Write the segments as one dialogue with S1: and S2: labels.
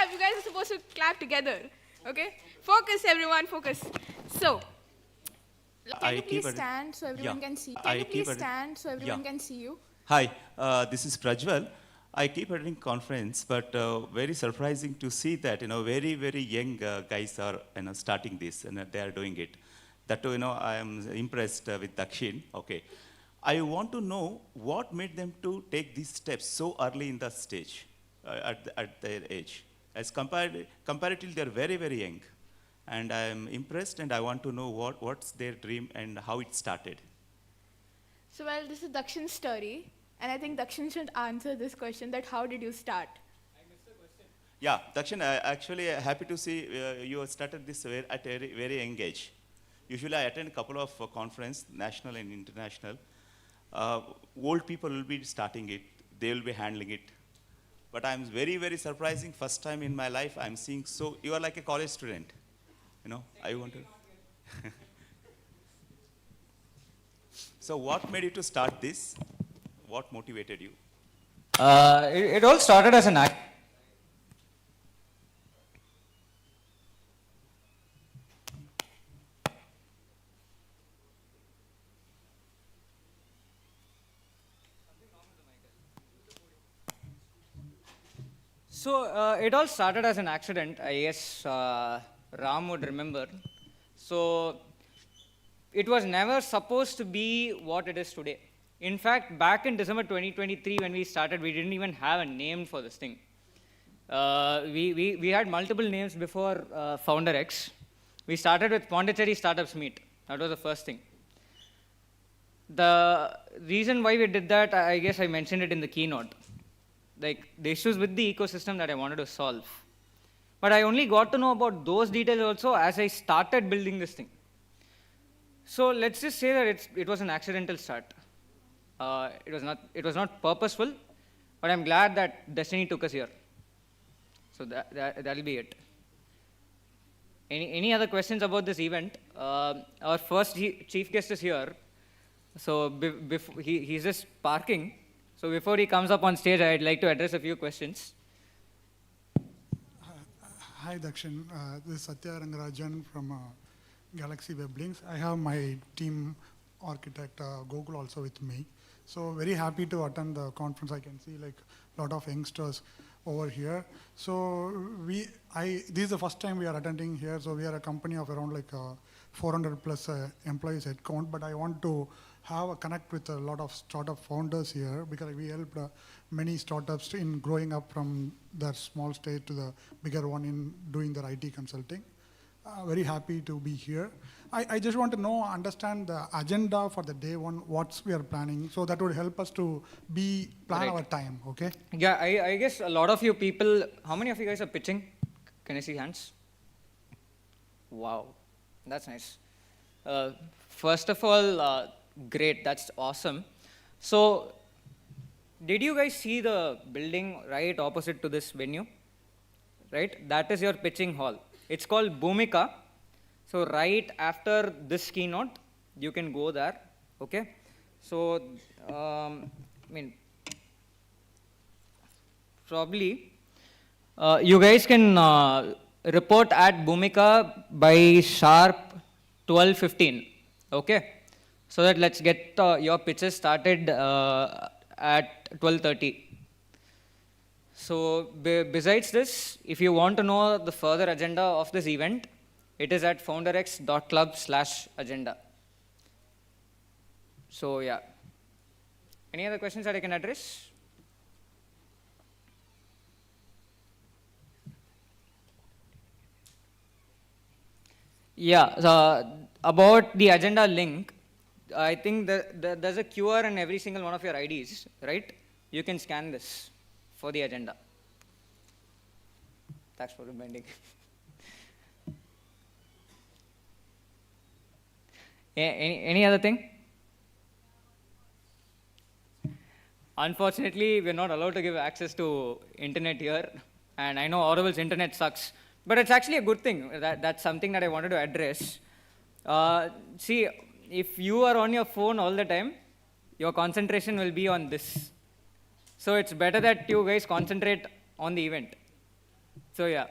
S1: clap. You guys are supposed to clap together. Okay? Focus, everyone, focus. So, can you please stand so everyone can see? Can you please stand so everyone can see you?
S2: Hi, this is Prajwal. I keep attending conference, but very surprising to see that very young guys are starting this and they are doing it. That too, I am impressed with Dakshin. Okay, I want to know what made them to take these steps so early in the stage, at their age. As comparatively, they are very young, and I am impressed, and I want to know what's their dream and how it started.
S1: So, well, this is Dakshin's story, and I think Dakshin should answer this question, that how did you start?
S2: I missed the question. Yeah, Dakshin, actually happy to see you started this at a very young age. Usually I attend a couple of conferences, national and international. Old people will be starting it, they will be handling it. But I'm very surprising, first time in my life I'm seeing, so you are like a college student. I want to. So what made you to start this? What motivated you?
S3: It all started as an act. So it all started as an accident. I guess Ram would remember. So it was never supposed to be what it is today. In fact, back in December 2023 when we started, we didn't even have a name for this thing. We had multiple names before FounderX. We started with Pondicherry Startups Meet. That was the first thing. The reason why we did that, I guess I mentioned it in the keynote. Like the issues with the ecosystem that I wanted to solve. But I only got to know about those details also as I started building this thing. So let's just say that it was an accidental start. It was not purposeful, but I'm glad that destiny took us here. So that'll be it. Any other questions about this event? Our first chief guest is here. So he's just parking. So before he comes up on stage, I'd like to address a few questions.
S4: Hi Dakshin, this is Satya Rangarajan from Galaxy Weblinks. I have my team architect Gokul also with me. So very happy to attend the conference. I can see like a lot of youngsters over here. So this is the first time we are attending here. So we are a company of around like 400 plus employees head count, but I want to have a connect with a lot of startup founders here because we helped many startups in growing up from their small stage to the bigger one in doing their IT consulting. Very happy to be here. I just want to understand the agenda for the day one, what we are planning, so that would help us to plan our time, okay?
S3: Yeah, I guess a lot of you people, how many of you guys are pitching? Can I see hands? Wow, that's nice. First of all, great, that's awesome. So, did you guys see the building right opposite to this venue? Right, that is your pitching hall. It's called Bhumika. So right after this keynote, you can go there, okay? So, probably you guys can report at Bhumika by sharp 12:15, okay? So that let's get your pitches started at 12:30. So besides this, if you want to know the further agenda of this event, it is at founderx.club/agenda. So yeah. Any other questions that I can address? Yeah, about the agenda link, I think there's a QR in every single one of your IDs, right? You can scan this for the agenda. Thanks for reminding. Any other thing? Unfortunately, we're not allowed to give access to internet here. And I know Aurabel's internet sucks. But it's actually a good thing. That's something that I wanted to address. See, if you are on your phone all the time, your concentration will be on this. So it's better that you guys concentrate on the event. So yeah.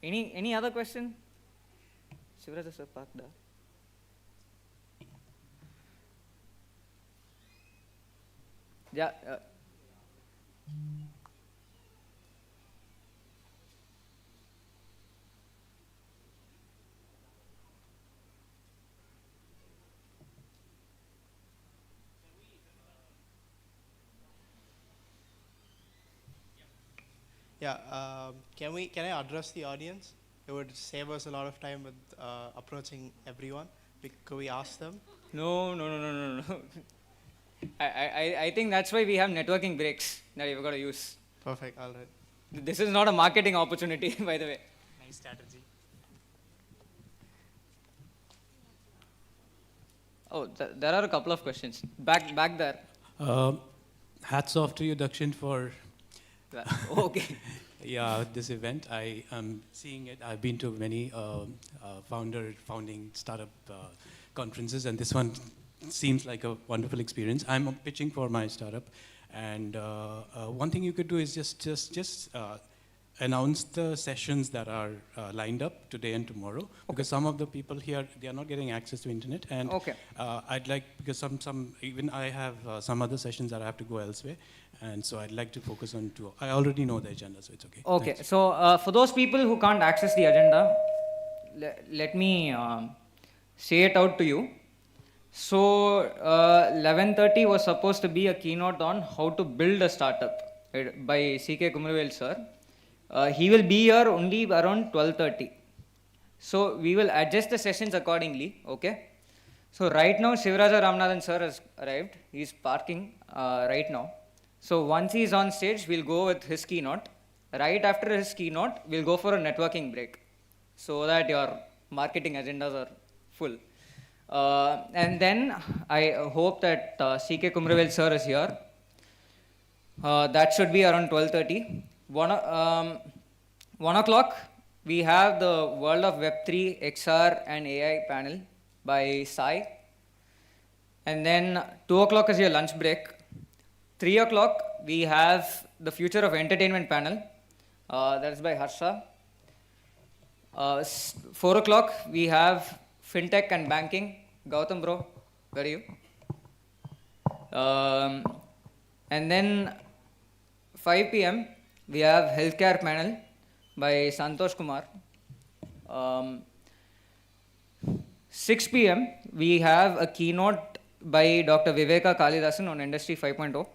S3: Any other question? Sivarajah sir, park there. Yeah.
S5: Yeah, can I address the audience? It would save us a lot of time with approaching everyone. Could we ask them?
S3: No. I think that's why we have networking breaks that you've got to use.
S5: Perfect, all right.
S3: This is not a marketing opportunity, by the way.
S6: Nice strategy.
S3: Oh, there are a couple of questions. Back there.
S6: Hats off to you, Dakshin, for
S3: Okay.
S6: this event. I am seeing it. I've been to many founding startup conferences, and this one seems like a wonderful experience. I'm pitching for my startup, and one thing you could do is just announce the sessions that are lined up today and tomorrow, because some of the people here, they are not getting access to internet, and I'd like, because even I have some other sessions that I have to go elsewhere, and so I'd like to focus on two. I already know the agenda, so it's okay.
S3: Okay,
S6: Thanks.
S3: so for those people who can't access the agenda, let me say it out to you. So 11:30 was supposed to be a keynote on how to build a startup by C.K. Kumaravel sir. He will be here only around 12:30. So we will adjust the sessions accordingly, okay? So right now Sivarajah Ramanathan sir has arrived. He's parking right now. So once he's on stage, we'll go with his keynote. Right after his keynote, we'll go for a networking break so that your marketing agendas are full. And then I hope that C.K. Kumaravel sir is here. That should be around 12:30. 1 o'clock, we have the World of Web3, XR and AI panel by Sai. And then 2 o'clock is your lunch break. 3 o'clock, we have the Future of Entertainment panel. That is by Harsha. 4 o'clock, we have FinTech and Banking. Gautam bro, where are you? And then 5 p.m., we have Healthcare panel by Santosh Kumar. 6 p.m., we have a keynote by Dr. Viveka Kalidasan on Industry 5.0.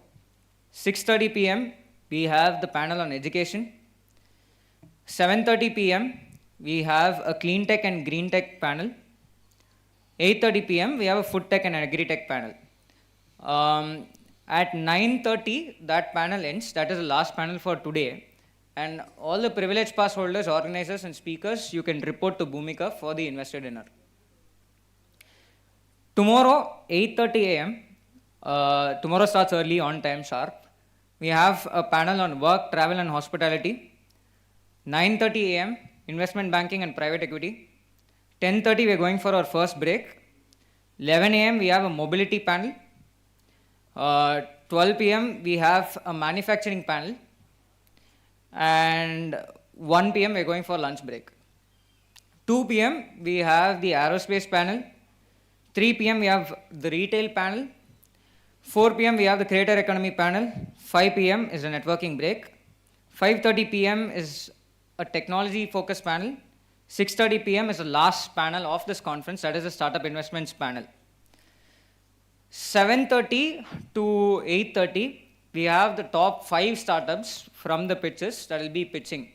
S3: 6:30 p.m., we have the panel on education. 7:30 p.m., we have a clean tech and green tech panel. 8:30 p.m., we have a food tech and agri-tech panel. At 9:30, that panel ends. That is the last panel for today. And all the privilege pass holders, organizers, and speakers, you can report to Bhumika for the investor dinner. Tomorrow, 8:30 a.m., tomorrow starts early, on time, sharp. We have a panel on work, travel, and hospitality. 9:30 a.m., investment banking and private equity. 10:30, we are going for our first break. 11 a.m., we have a mobility panel. 12 p.m., we have a manufacturing panel. And 1 p.m., we're going for lunch break. 2 p.m., we have the aerospace panel. 3 p.m., we have the retail panel. 4 p.m., we have the creator economy panel. 5 p.m. is a networking break. 5:30 p.m. is a technology focused panel. 6:30 p.m. is the last panel of this conference, that is the startup investments panel. 7:30 to 8:30, we have the top 5 startups from the pitches that will be pitching.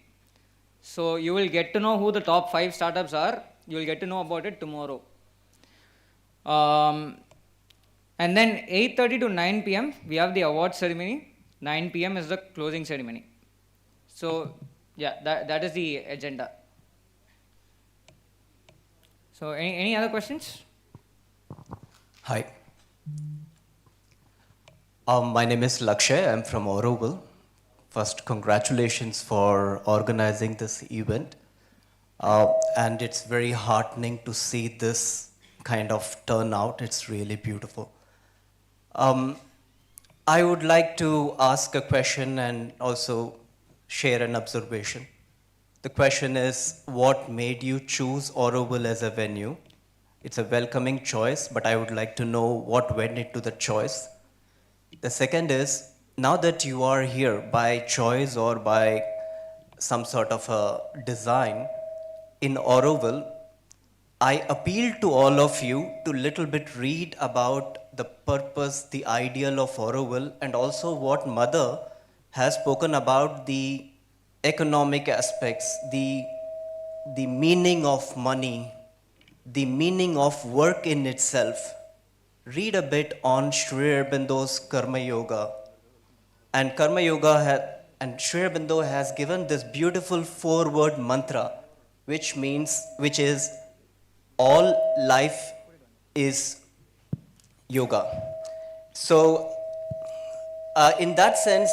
S3: So you will get to know who the top 5 startups are. You will get to know about it tomorrow. And then 8:30 to 9 p.m., we have the award ceremony. 9 p.m. is the closing ceremony. So yeah, that is the agenda. So any other questions?
S7: Hi. My name is Lakshay. I'm from Auroville. First, congratulations for organizing this event. And it's very heartening to see this kind of turnout. It's really beautiful. I would like to ask a question and also share an observation. The question is, what made you choose Auroville as a venue? It's a welcoming choice, but I would like to know what went into the choice. The second is, now that you are here by choice or by some sort of a design in Auroville, I appeal to all of you to little bit read about the purpose, the ideal of Auroville, and also what Mother has spoken about the economic aspects, the meaning of money, the meaning of work in itself. Read a bit on Sri Aurobindo's Karma Yoga. And Sri Aurobindo has given this beautiful 4-word mantra, which is all life is yoga. So, in that sense,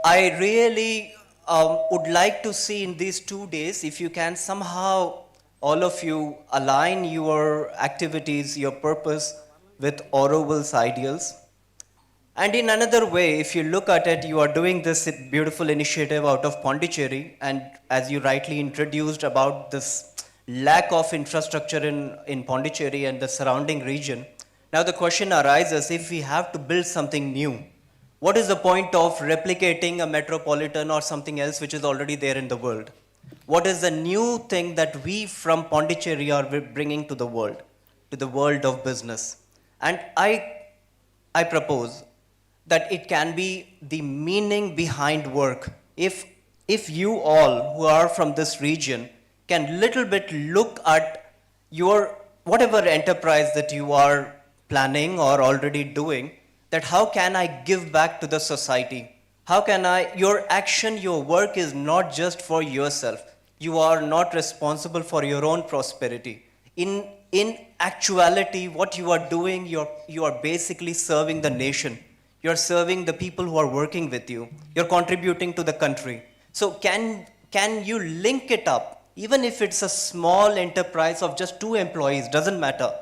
S7: I really would like to see in these 2 days if you can somehow, all of you, align your activities, your purpose with Auroville's ideals. And in another way, if you look at it, you are doing this beautiful initiative out of Pondicherry, and as you rightly introduced about this lack of infrastructure in Pondicherry and the surrounding region. Now the question arises, if we have to build something new, what is the point of replicating a metropolitan or something else which is already there in the world? What is the new thing that we from Pondicherry are bringing to the world of business? And I propose that it can be the meaning behind work. If you all who are from this region can little bit look at your whatever enterprise that you are planning or already doing, that how can I give back to the society? How can your action, your work is not just for yourself. You are not responsible for your own prosperity. In actuality, what you are doing, you are basically serving the nation. You're serving the people who are working with you. You're contributing to the country. So can you link it up? Even if it's a small enterprise of just 2 employees, doesn't matter.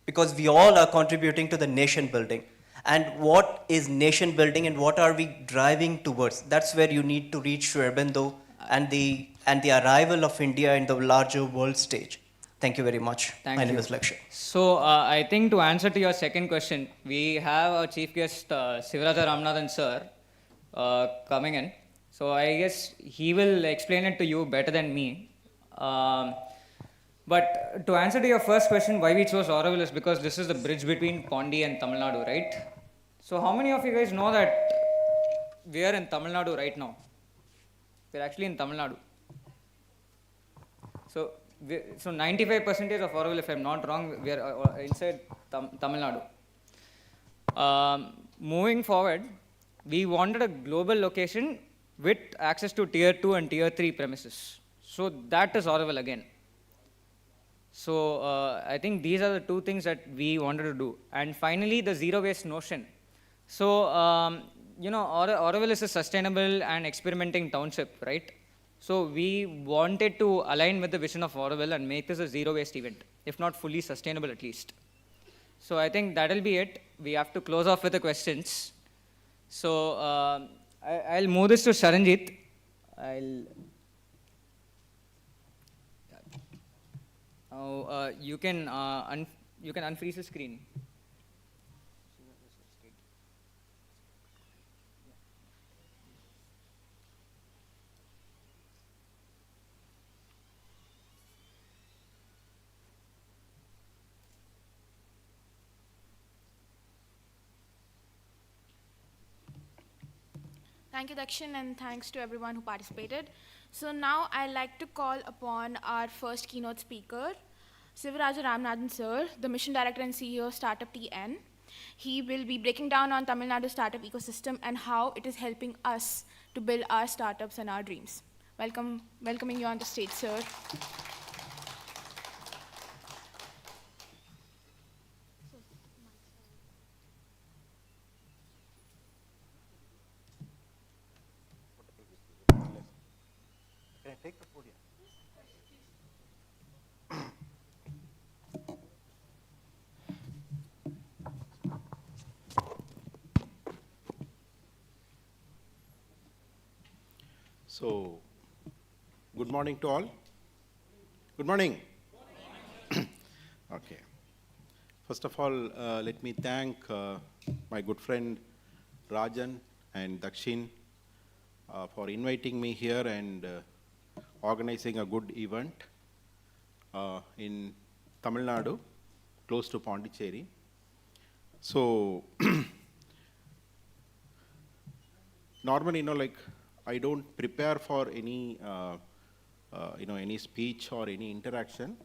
S7: Because we all are contributing to the nation building. And what is nation building and what are we driving towards? That's where you need to reach Sri Aurobindo and the arrival of India in the larger world stage. Thank you very much. My name is Lakshay.
S3: So I think to answer to your second question, we have our chief guest, Sivarajah Ramanathan sir, coming in. So I guess he will explain it to you better than me. But to answer to your first question, why we chose Auroville is because this is the bridge between Pondi and Tamil Nadu, right? So how many of you guys know that we are in Tamil Nadu right now? We're actually in Tamil Nadu. So 95% of Auroville, if I'm not wrong, we are inside Tamil Nadu. Moving forward, we wanted a global location with access to tier 2 and tier 3 premises. So that is Auroville again. So I think these are the 2 things that we wanted to do. And finally, the zero waste notion. So, Auroville is a sustainable and experimenting township, right? So we wanted to align with the vision of Auroville and make this a zero waste event, if not fully sustainable at least. So I think that'll be it. We have to close off with the questions. So I'll move this to Sharanjit. You can unfreeze the screen.
S1: Thank you, Dakshin, and thanks to everyone who participated. So now I'd like to call upon our first keynote speaker, Sivarajah Ramanathan sir, the Mission Director and CEO of StartupTN. He will be breaking down on Tamil Nadu startup ecosystem and how it is helping us to build our startups and our dreams. Welcoming you on the stage, sir.
S8: So, good morning to all. Good morning. Okay. First of all, let me thank my good friend Rajan and Dakshin for inviting me here and organizing a good event in Tamil Nadu, close to Pondicherry. So, normally, like, I don't prepare for any, any speech or any interaction,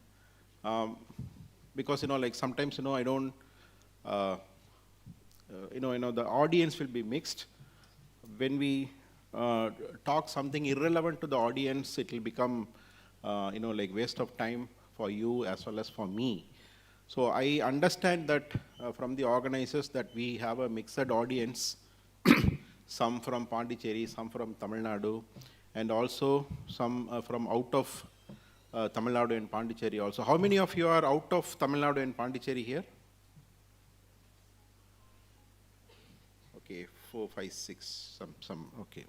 S8: because, like, sometimes, I don't, the audience will be mixed. When we talk something irrelevant to the audience, it will become, like, waste of time for you as well as for me. So I understand that from the organizers that we have a mixed audience, some from Pondicherry, some from Tamil Nadu, and also some from out of Tamil Nadu and Pondicherry also. How many of you are out of Tamil Nadu and Pondicherry here? Okay, 4, 5, 6, some, okay.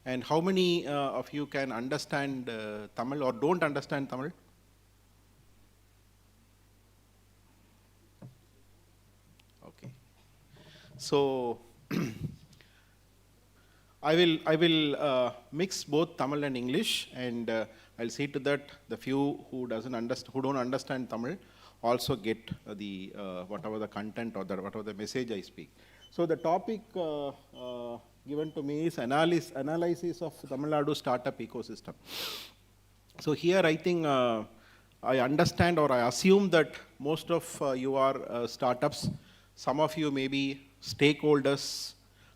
S8: And how many of you can understand Tamil or don't understand Tamil? Okay. So, I will mix both Tamil and English, and I'll see to that the few who don't understand Tamil also get the whatever the content or whatever the message I speak. So the topic given to me is analysis of Tamil Nadu startup ecosystem. So here I think I understand or I assume that most of you are startups. Some of you may be stakeholders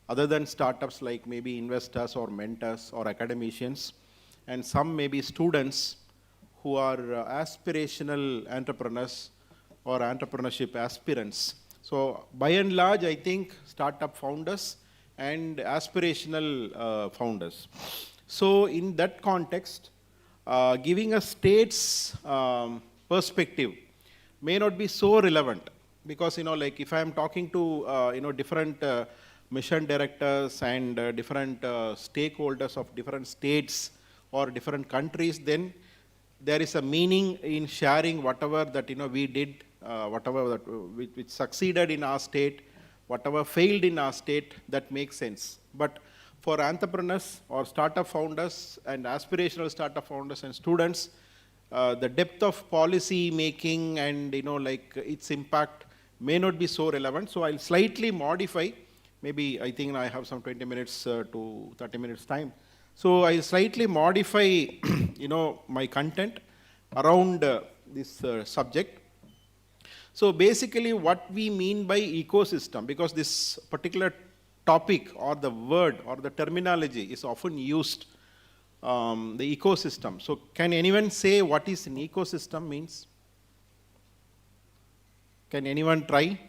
S8: other than startups, like maybe investors or mentors or academicians, and some may be students who are aspirational entrepreneurs or entrepreneurship aspirants. So by and large, I think startup founders and aspirational founders. So in that context, giving a state's perspective may not be so relevant, because like if I am talking to different mission directors and different stakeholders of different states or different countries, then there is a meaning in sharing whatever that we did, whatever that which succeeded in our state, whatever failed in our state, that makes sense. But for entrepreneurs or startup founders and aspirational startup founders and students, the depth of policy making and like its impact may not be so relevant. So I'll slightly modify. Maybe I think I have some 20 minutes to 30 minutes time. So I slightly modify, my content around this subject. So basically what we mean by ecosystem, because this particular topic or the word or the terminology is often used, the ecosystem. So can anyone say what is an ecosystem means? Can anyone try?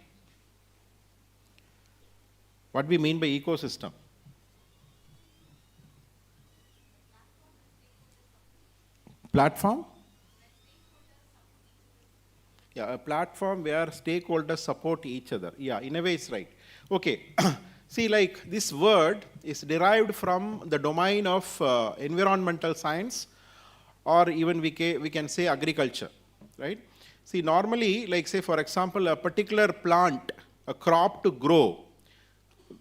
S8: What we mean by ecosystem? Platform? Yeah, a platform where stakeholders support each other. Yeah, in a way it's right. Okay, see, like this word is derived from the domain of environmental science, or even we can say agriculture, right? See, normally, like say for example, a particular plant, a crop to grow,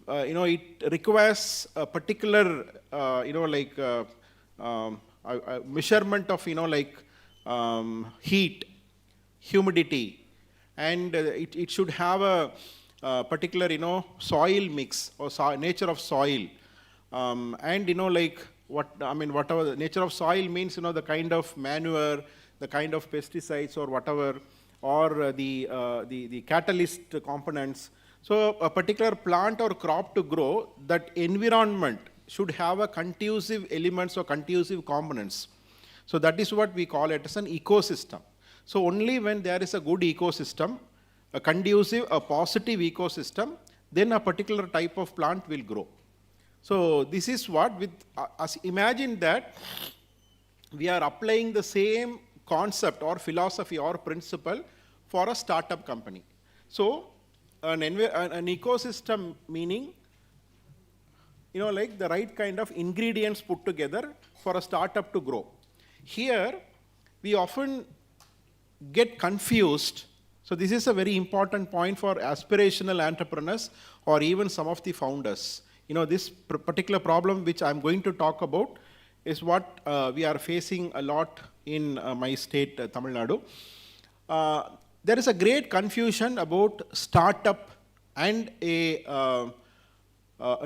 S8: it requires a particular, measurement of, heat, humidity, and it should have a particular, soil mix or nature of soil, and whatever the nature of soil means, the kind of manure, the kind of pesticides or whatever, or the catalyst components. So a particular plant or crop to grow, that environment should have a conducive elements or conducive components. So that is what we call it as an ecosystem. So only when there is a good ecosystem, a conducive, a positive ecosystem, then a particular type of plant will grow. So this is what with us, imagine that we are applying the same concept or philosophy or principle for a startup company. So an ecosystem meaning like the right kind of ingredients put together for a startup to grow. Here, we often get confused. So this is a very important point for aspirational entrepreneurs or even some of the founders. This particular problem which I'm going to talk about is what we are facing a lot in my state, Tamil Nadu. There is a great confusion about startup and and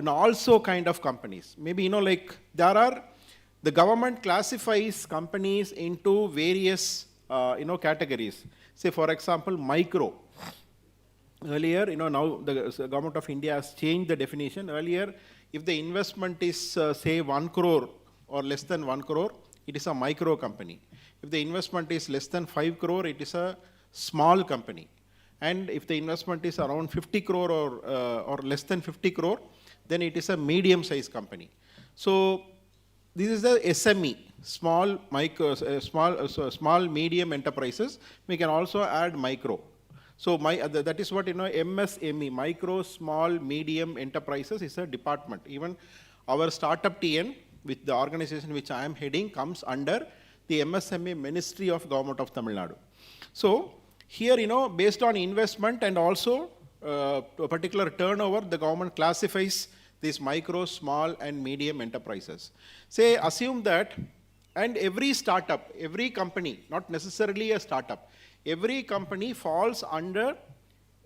S8: also kind of companies. Maybe, the government classifies companies into various, categories. Say, for example, micro. Earlier, now the government of India has changed the definition. Earlier, if the investment is, say, 1 crore or less than 1 crore, it is a micro company. If the investment is less than 5 crore, it is a small company. And if the investment is around 50 crore or less than 50 crore, then it is a medium-sized company. So this is the SME, small, medium enterprises. We can also add micro. So that is what, MSME, micro, small, medium enterprises is a department. Even our StartupTN, with the organization which I am heading, comes under the MSME Ministry of Government of Tamil Nadu. So here, based on investment and also a particular turnover, the government classifies these micro, small and medium enterprises. Say, assume that, and every startup, every company, not necessarily a startup, every company falls under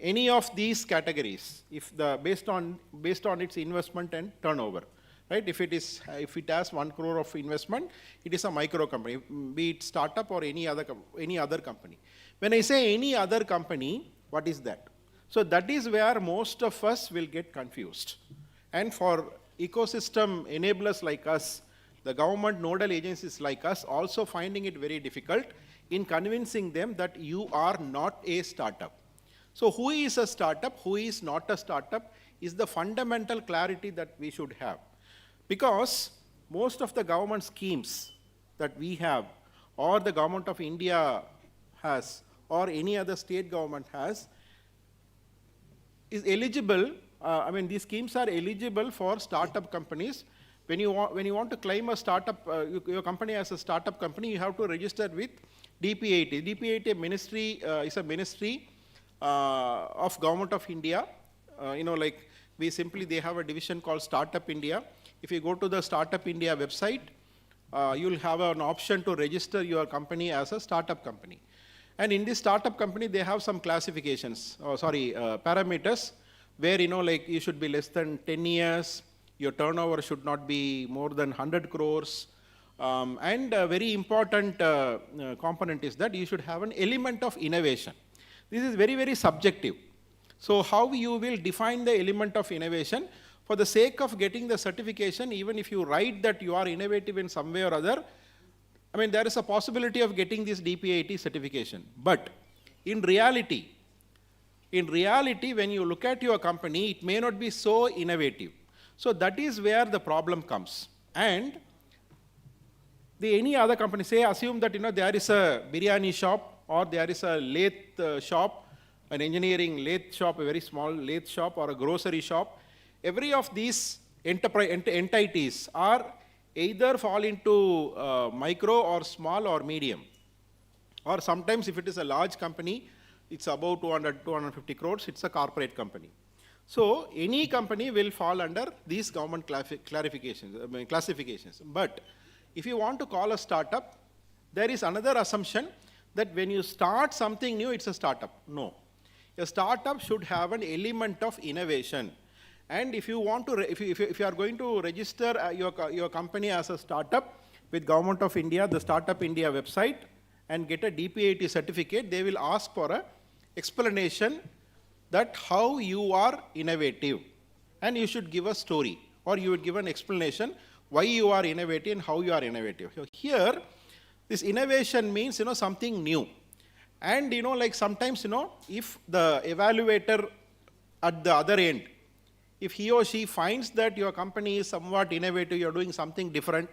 S8: any of these categories if based on its investment and turnover. Right? If it has 1 crore of investment, it is a micro company, be it startup or any other company. When I say any other company, what is that? So that is where most of us will get confused. And for ecosystem enablers like us, the government nodal agencies like us, also finding it very difficult in convincing them that you are not a startup. So who is a startup, who is not a startup, is the fundamental clarity that we should have. Because most of the government schemes that we have, or the government of India has, or any other state government has, is eligible. These schemes are eligible for startup companies. When you want to claim a startup, your company as a startup company, you have to register with DPIIT. DPIIT ministry is a ministry of Government of India. They have a division called Startup India. If you go to the Startup India website, you'll have an option to register your company as a startup company. And in this startup company, they have some classifications, parameters, where you should be less than 10 years, your turnover should not be more than 100 crores, and a very important component is that you should have an element of innovation. This is very, very subjective. So how you will define the element of innovation? For the sake of getting the certification, even if you write that you are innovative in some way or other, there is a possibility of getting this DPIIT certification. But in reality, when you look at your company, it may not be so innovative. So that is where the problem comes. And any other company, say, assume that there is a biryani shop, or there is a lathe shop, an engineering lathe shop, a very small lathe shop, or a grocery shop. Every of these entities are either fall into micro or small or medium. Or sometimes if it is a large company, it's about 250 crores, it's a corporate company. So any company will fall under these government classifications. But if you want to call a startup, there is another assumption that when you start something new, it's a startup. No. A startup should have an element of innovation. And if you want to, if you are going to register your company as a startup with Government of India, the Startup India website, and get a DPIIT certificate, they will ask for an explanation that how you are innovative. And you should give a story, or you would give an explanation why you are innovative and how you are innovative. So here, this innovation means, something new. And, sometimes, if the evaluator at the other end, if he or she finds that your company is somewhat innovative, you're doing something different,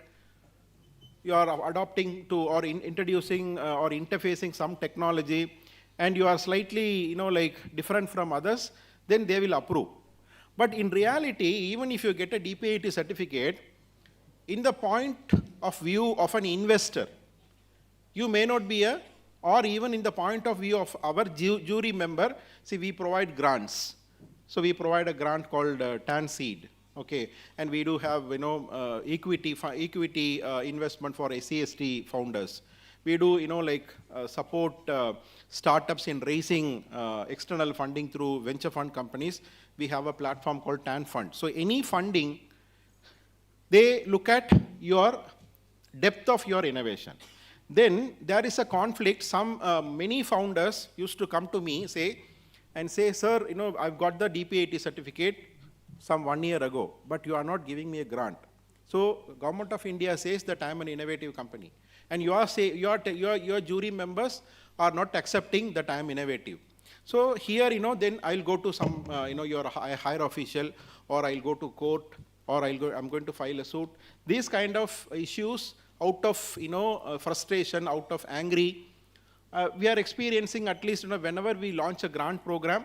S8: you are adopting to or introducing or interfacing some technology, and you are slightly, different from others, then they will approve. But in reality, even if you get a DPIT certificate, in the point of view of an investor, you may not be or even in the point of view of our jury member, see, we provide grants. So we provide a grant called TAN Seed, okay, and we do have, equity investment for SCST founders. We do, support startups in raising external funding through venture fund companies. We have a platform called TAN Fund. So any funding, they look at your depth of your innovation. Then there is a conflict. Many founders used to come to me say, sir, I've got the DPIT certificate some 1 year ago, but you are not giving me a grant. So Government of India says that I am an innovative company. And your jury members are not accepting that I am innovative. So here, then I'll go to some, your higher official, or I'll go to court, or I'm going to file a suit. These kind of issues, out of frustration, out of angry, we are experiencing at least whenever we launch a grant program,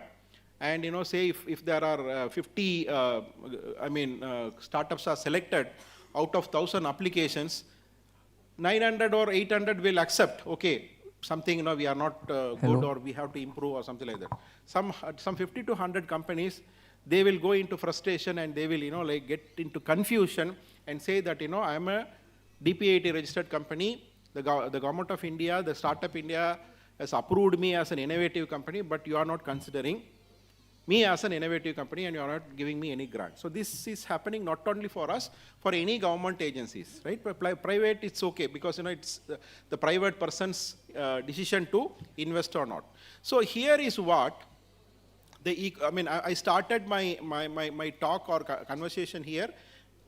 S8: and say if there are 50, startups are selected out of 1,000 applications, 900 or 800 will accept, okay, something we are not good, or we have to improve, or something like that. Some 50 to 100 companies, they will go into frustration, and they will get into confusion and say that I am a DPIT registered company. The Government of India, the Startup India has approved me as an innovative company, but you are not considering me as an innovative company, and you are not giving me any grant. So this is happening not only for us, for any government agencies, right? Private, it's okay, because it's the private person's decision to invest or not. So here is what I started my talk or conversation here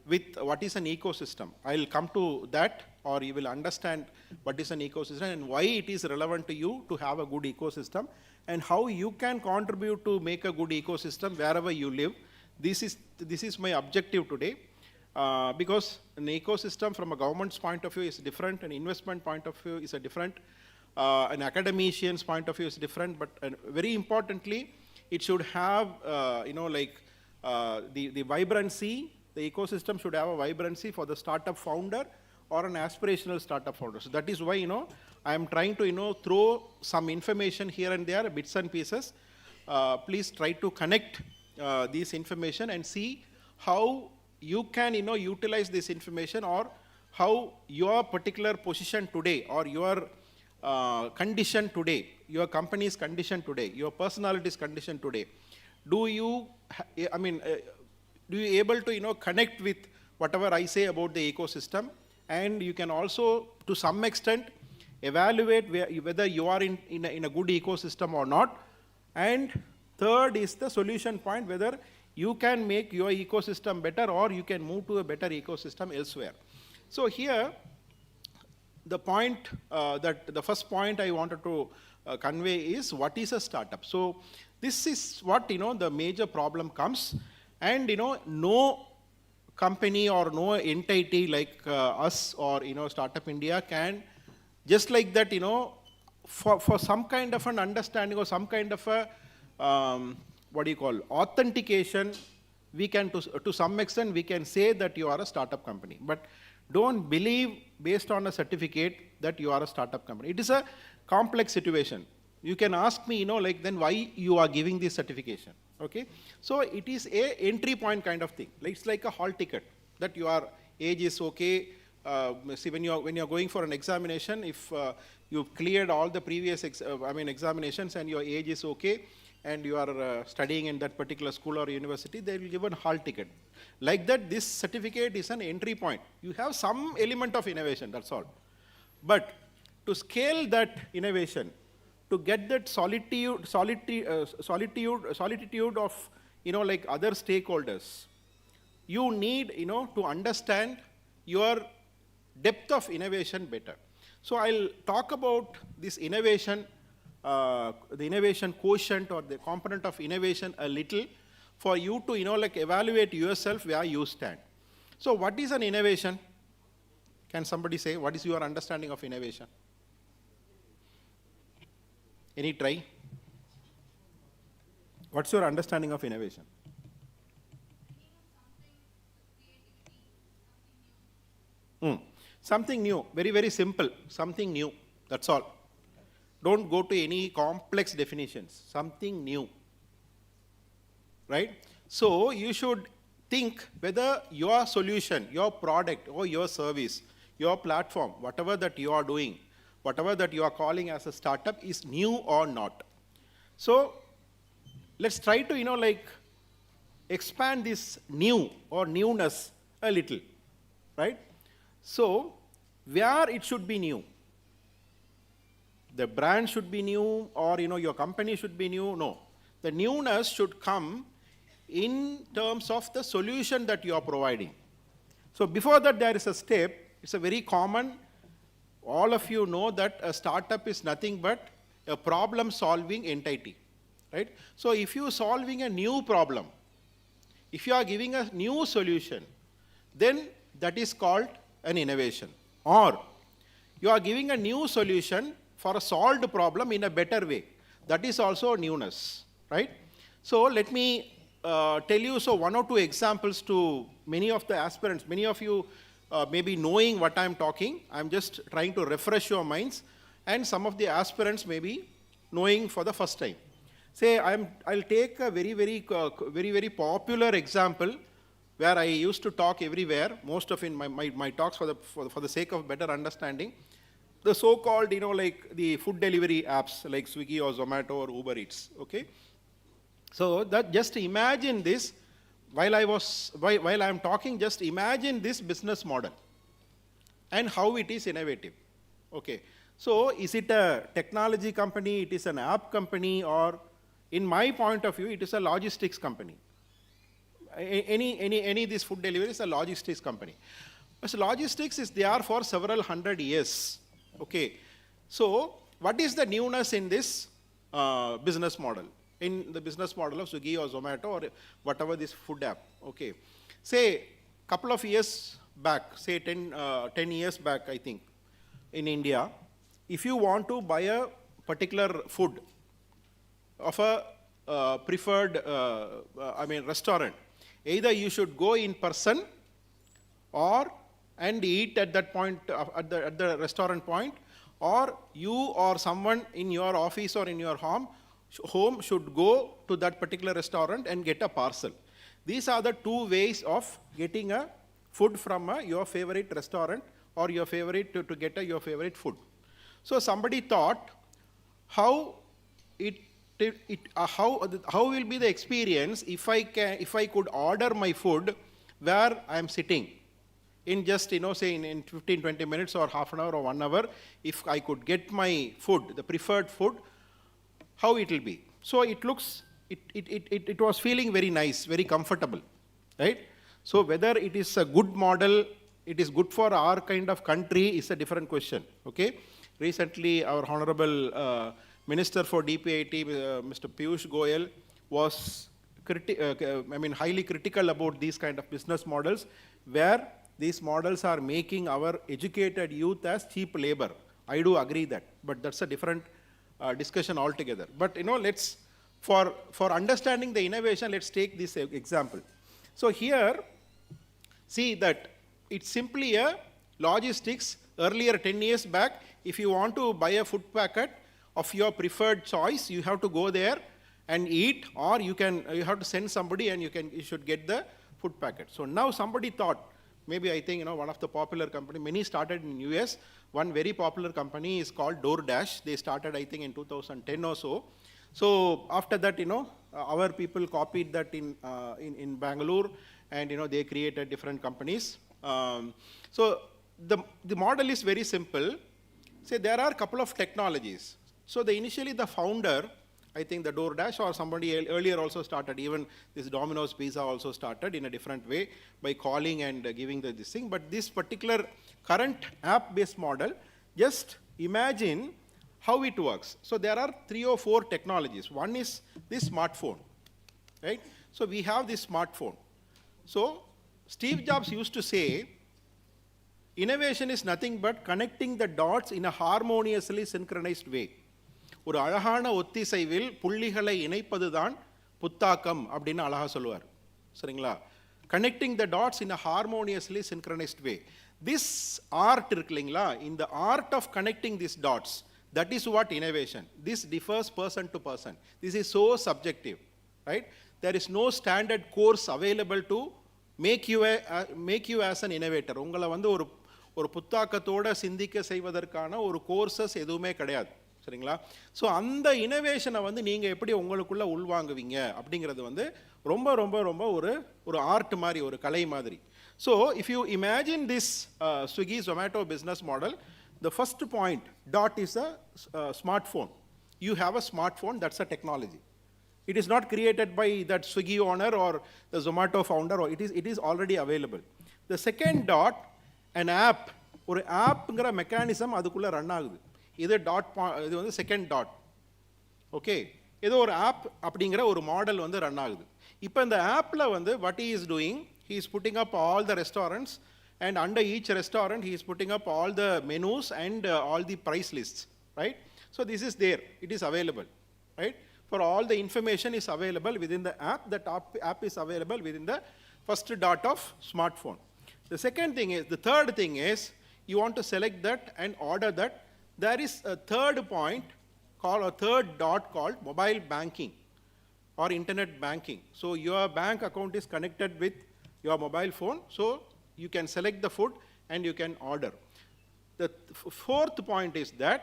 S8: with what is an ecosystem. I'll come to that, or you will understand what is an ecosystem and why it is relevant to you to have a good ecosystem, and how you can contribute to make a good ecosystem wherever you live. This is my objective today, because an ecosystem from a government's point of view is different, an investment point of view is a different, an academician's point of view is different, but very importantly, it should have, the vibrancy. The ecosystem should have a vibrancy for the startup founder or an aspirational startup founder. So that is why, I am trying to, throw some information here and there, bits and pieces. Please try to connect this information and see how you can, utilize this information, or how your particular position today, or your condition today, your company's condition today, your personality's condition today. Do you able to, connect with whatever I say about the ecosystem? And you can also, to some extent, evaluate whether you are in a good ecosystem or not. And third is the solution point, whether you can make your ecosystem better, or you can move to a better ecosystem elsewhere. So here, the point, the first point I wanted to convey is, what is a startup? So this is what, the major problem comes. And no company or no entity like us, or Startup India, can just like that, for some kind of an understanding, or some kind of a authentication, we can to some extent we can say that you are a startup company. But don't believe based on a certificate that you are a startup company. It is a complex situation. You can ask me, then why you are giving this certification? Okay, so it is a entry point kind of thing. It's like a hall ticket, that your age is okay. See, when you're going for an examination, if you've cleared all the previous examinations and your age is okay, and you are studying in that particular school or university, they will give a hall ticket. Like that, this certificate is an entry point. You have some element of innovation, that's all. But to scale that innovation, to get that solitude of, like other stakeholders, you need, to understand your depth of innovation better. So I'll talk about this innovation, the innovation quotient, or the component of innovation a little, for you to, evaluate yourself where you stand. So what is an innovation? Can somebody say, what is your understanding of innovation? Any try? What's your understanding of innovation? Something new, very, very simple, something new, that's all. Don't go to any complex definitions, something new, right? So you should think whether your solution, your product or your service, your platform, whatever that you are doing, whatever that you are calling as a startup is new or not. So let's try to, expand this new or newness a little, right? So where it should be new? The brand should be new, or your company should be new? No. The newness should come in terms of the solution that you are providing. So before that there is a step, it's a very common, all of you know that a startup is nothing but a problem solving entity, right? So if you are solving a new problem, if you are giving a new solution, then that is called an innovation. Or you are giving a new solution for a solved problem in a better way. That is also newness, right? So let me tell you one or two examples to many of the aspirants. Many of you may be knowing what I'm talking. I'm just trying to refresh your minds. And some of the aspirants may be knowing for the first time. Say, I'll take a very popular example where I used to talk everywhere, most of in my talks for the sake of better understanding. The so-called, the food delivery apps like Swiggy or Zomato or Uber Eats, okay? So that just imagine this, while I'm talking, just imagine this business model and how it is innovative, okay? So is it a technology company, it is an app company, or in my point of view, it is a logistics company. Any this food delivery is a logistics company. So logistics is there for several hundred years. Okay. So what is the newness in this business model? In the business model of Swiggy or Zomato or whatever this food app. Okay. Say couple of years back, say 10 years back, I think, in India, if you want to buy a particular food of a preferred, restaurant, either you should go in person and eat at that point, at the restaurant point, or you or someone in your office or in your home should go to that particular restaurant and get a parcel. These are the two ways of getting a food from your favorite restaurant or your favorite to get your favorite food. So somebody thought, how will be the experience if I could order my food where I am sitting in just say in 15-20 minutes or half an hour or 1 hour, if I could get my food, the preferred food, how it will be. So it was feeling very nice, very comfortable, right? So whether it is a good model, it is good for our kind of country is a different question, okay? Recently, our Honorable Minister for DPIT, Mr. Piyush Goyal, was highly critical about these kind of business models, where these models are making our educated youth as cheap labor. I do agree that, but that's a different discussion altogether. But let's, for understanding the innovation, let's take this example. So here, see that it's simply a logistics. Earlier, 10 years back, if you want to buy a food packet of your preferred choice, you have to go there and eat, or you have to send somebody and you should get the food packet. So now somebody thought, maybe I think one of the popular company, many started in US. One very popular company is called DoorDash. They started, I think, in 2010 or so. So after that, our people copied that in Bangalore, and they created different companies. So the model is very simple. Say there are a couple of technologies. So initially the founder, I think the DoorDash or somebody earlier also started, even this Domino's Pizza also started in a different way by calling and giving this thing. But this particular current app-based model, just imagine how it works. So there are 3 or 4 technologies. One is this smartphone, right? So we have this smartphone. So Steve Jobs used to say, innovation is nothing but connecting the dots in a harmoniously synchronized way. ஒரு அழகான ஒத்திசைவில் புள்ளிகளை இணைப்பதுதான் புத்தாக்கம் அப்படின்னு அழகா சொல்லுவார். சரிங்களா? Connecting the dots in a harmoniously synchronized way. this art irukklingla, in the art of connecting these dots, that is what innovation. This differs person to person. This is so subjective, right? There is no standard course available to make you as an innovator. உங்களை வந்து ஒரு புத்தாக்கத்தோட சிந்திக்க செய்வதற்கான ஒரு courses எதுவுமே கிடையாது, சரிங்களா? So அந்த இனோவேஷனை வந்து நீங்கள் எப்படி உங்களுக்குள்ளே உள்வாங்குவீங்க அப்படிங்கிறது வந்து ரொம்ப ரொம்ப ரொம்ப ஒரு ஆர்ட் மாதிரி, ஒரு கலை மாதிரி. So if you imagine this Swiggy Zomato business model, the first point dot is a smartphone. You have a smartphone, that's a technology. It is not created by that Swiggy owner or the Zomato founder, or it is already available. The second dot, an app, ஒரு ஆப்ங்கிற mechanism அதுக்குள்ளே run ஆகுது. இது இது வந்து second dot. Okay, ஏதோ ஒரு app அப்படிங்கிற ஒரு மாடல் வந்து ரன் ஆகுது. இப்போ இந்த ஆப்பில் வந்து what he is doing, he is putting up all the restaurants, and under each restaurant he is putting up all the menus and all the price lists, right? So this is there, it is available, right? For all the information is available within the app. That app is available within the first dot of smartphone. The second thing is, the third thing is, you want to select that and order that. There is a third point called, a third dot called mobile banking or internet banking. So your bank account is connected with your mobile phone, so you can select the food and you can order. The fourth point is that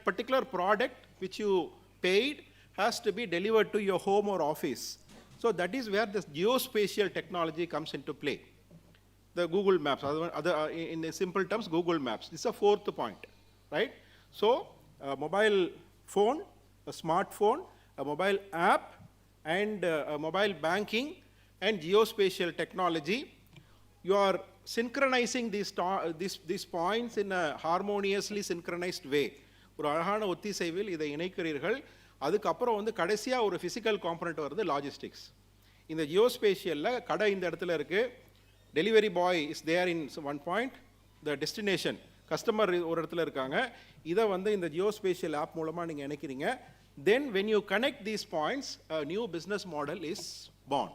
S8: particular product which you paid has to be delivered to your home or office. So that is where this geospatial technology comes into play. The Google Maps, in simple terms, Google Maps. This is a fourth point, right? So a mobile phone, a smartphone, a mobile app, and a mobile banking and geospatial technology. You are synchronizing these points in a harmoniously synchronized way. ஒரு அழகான ஒத்திசைவில் இதை இணைக்கிறீர்கள். அதுக்கப்புறம் வந்து கடைசியாக ஒரு physical component வருது, logistics. இந்த ஜியோஸ்பேஷியலில் கடை இந்த இடத்துல இருக்குது, delivery boy is there in one point, the destination customer ஒரு இடத்துல இருக்காங்க. இதை வந்து இந்த ஜியோஸ்பேஷியல் ஆப் மூலமாக நீங்கள் இணைக்கிறீங்க. Then when you connect these points, a new business model is born.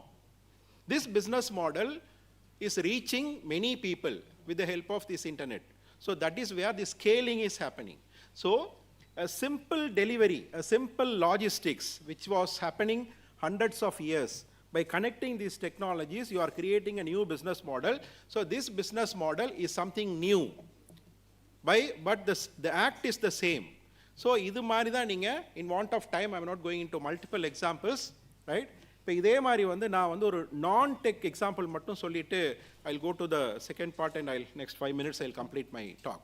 S8: This business model is reaching many people with the help of this internet. So that is where the scaling is happening. So a simple delivery, a simple logistics, which was happening hundreds of years, by connecting these technologies, you are creating a new business model. So this business model is something new, but the act is the same. So இது மாதிரி தான் நீங்கள், in want of time, I am not going into multiple examples, right? இப்போ இதே மாதிரி வந்து நான் வந்து ஒரு நான் டெக் எக்ஸாம்பிள் மட்டும் சொல்லிட்டு I'll go to the second part and next 5 minutes I'll complete my talk.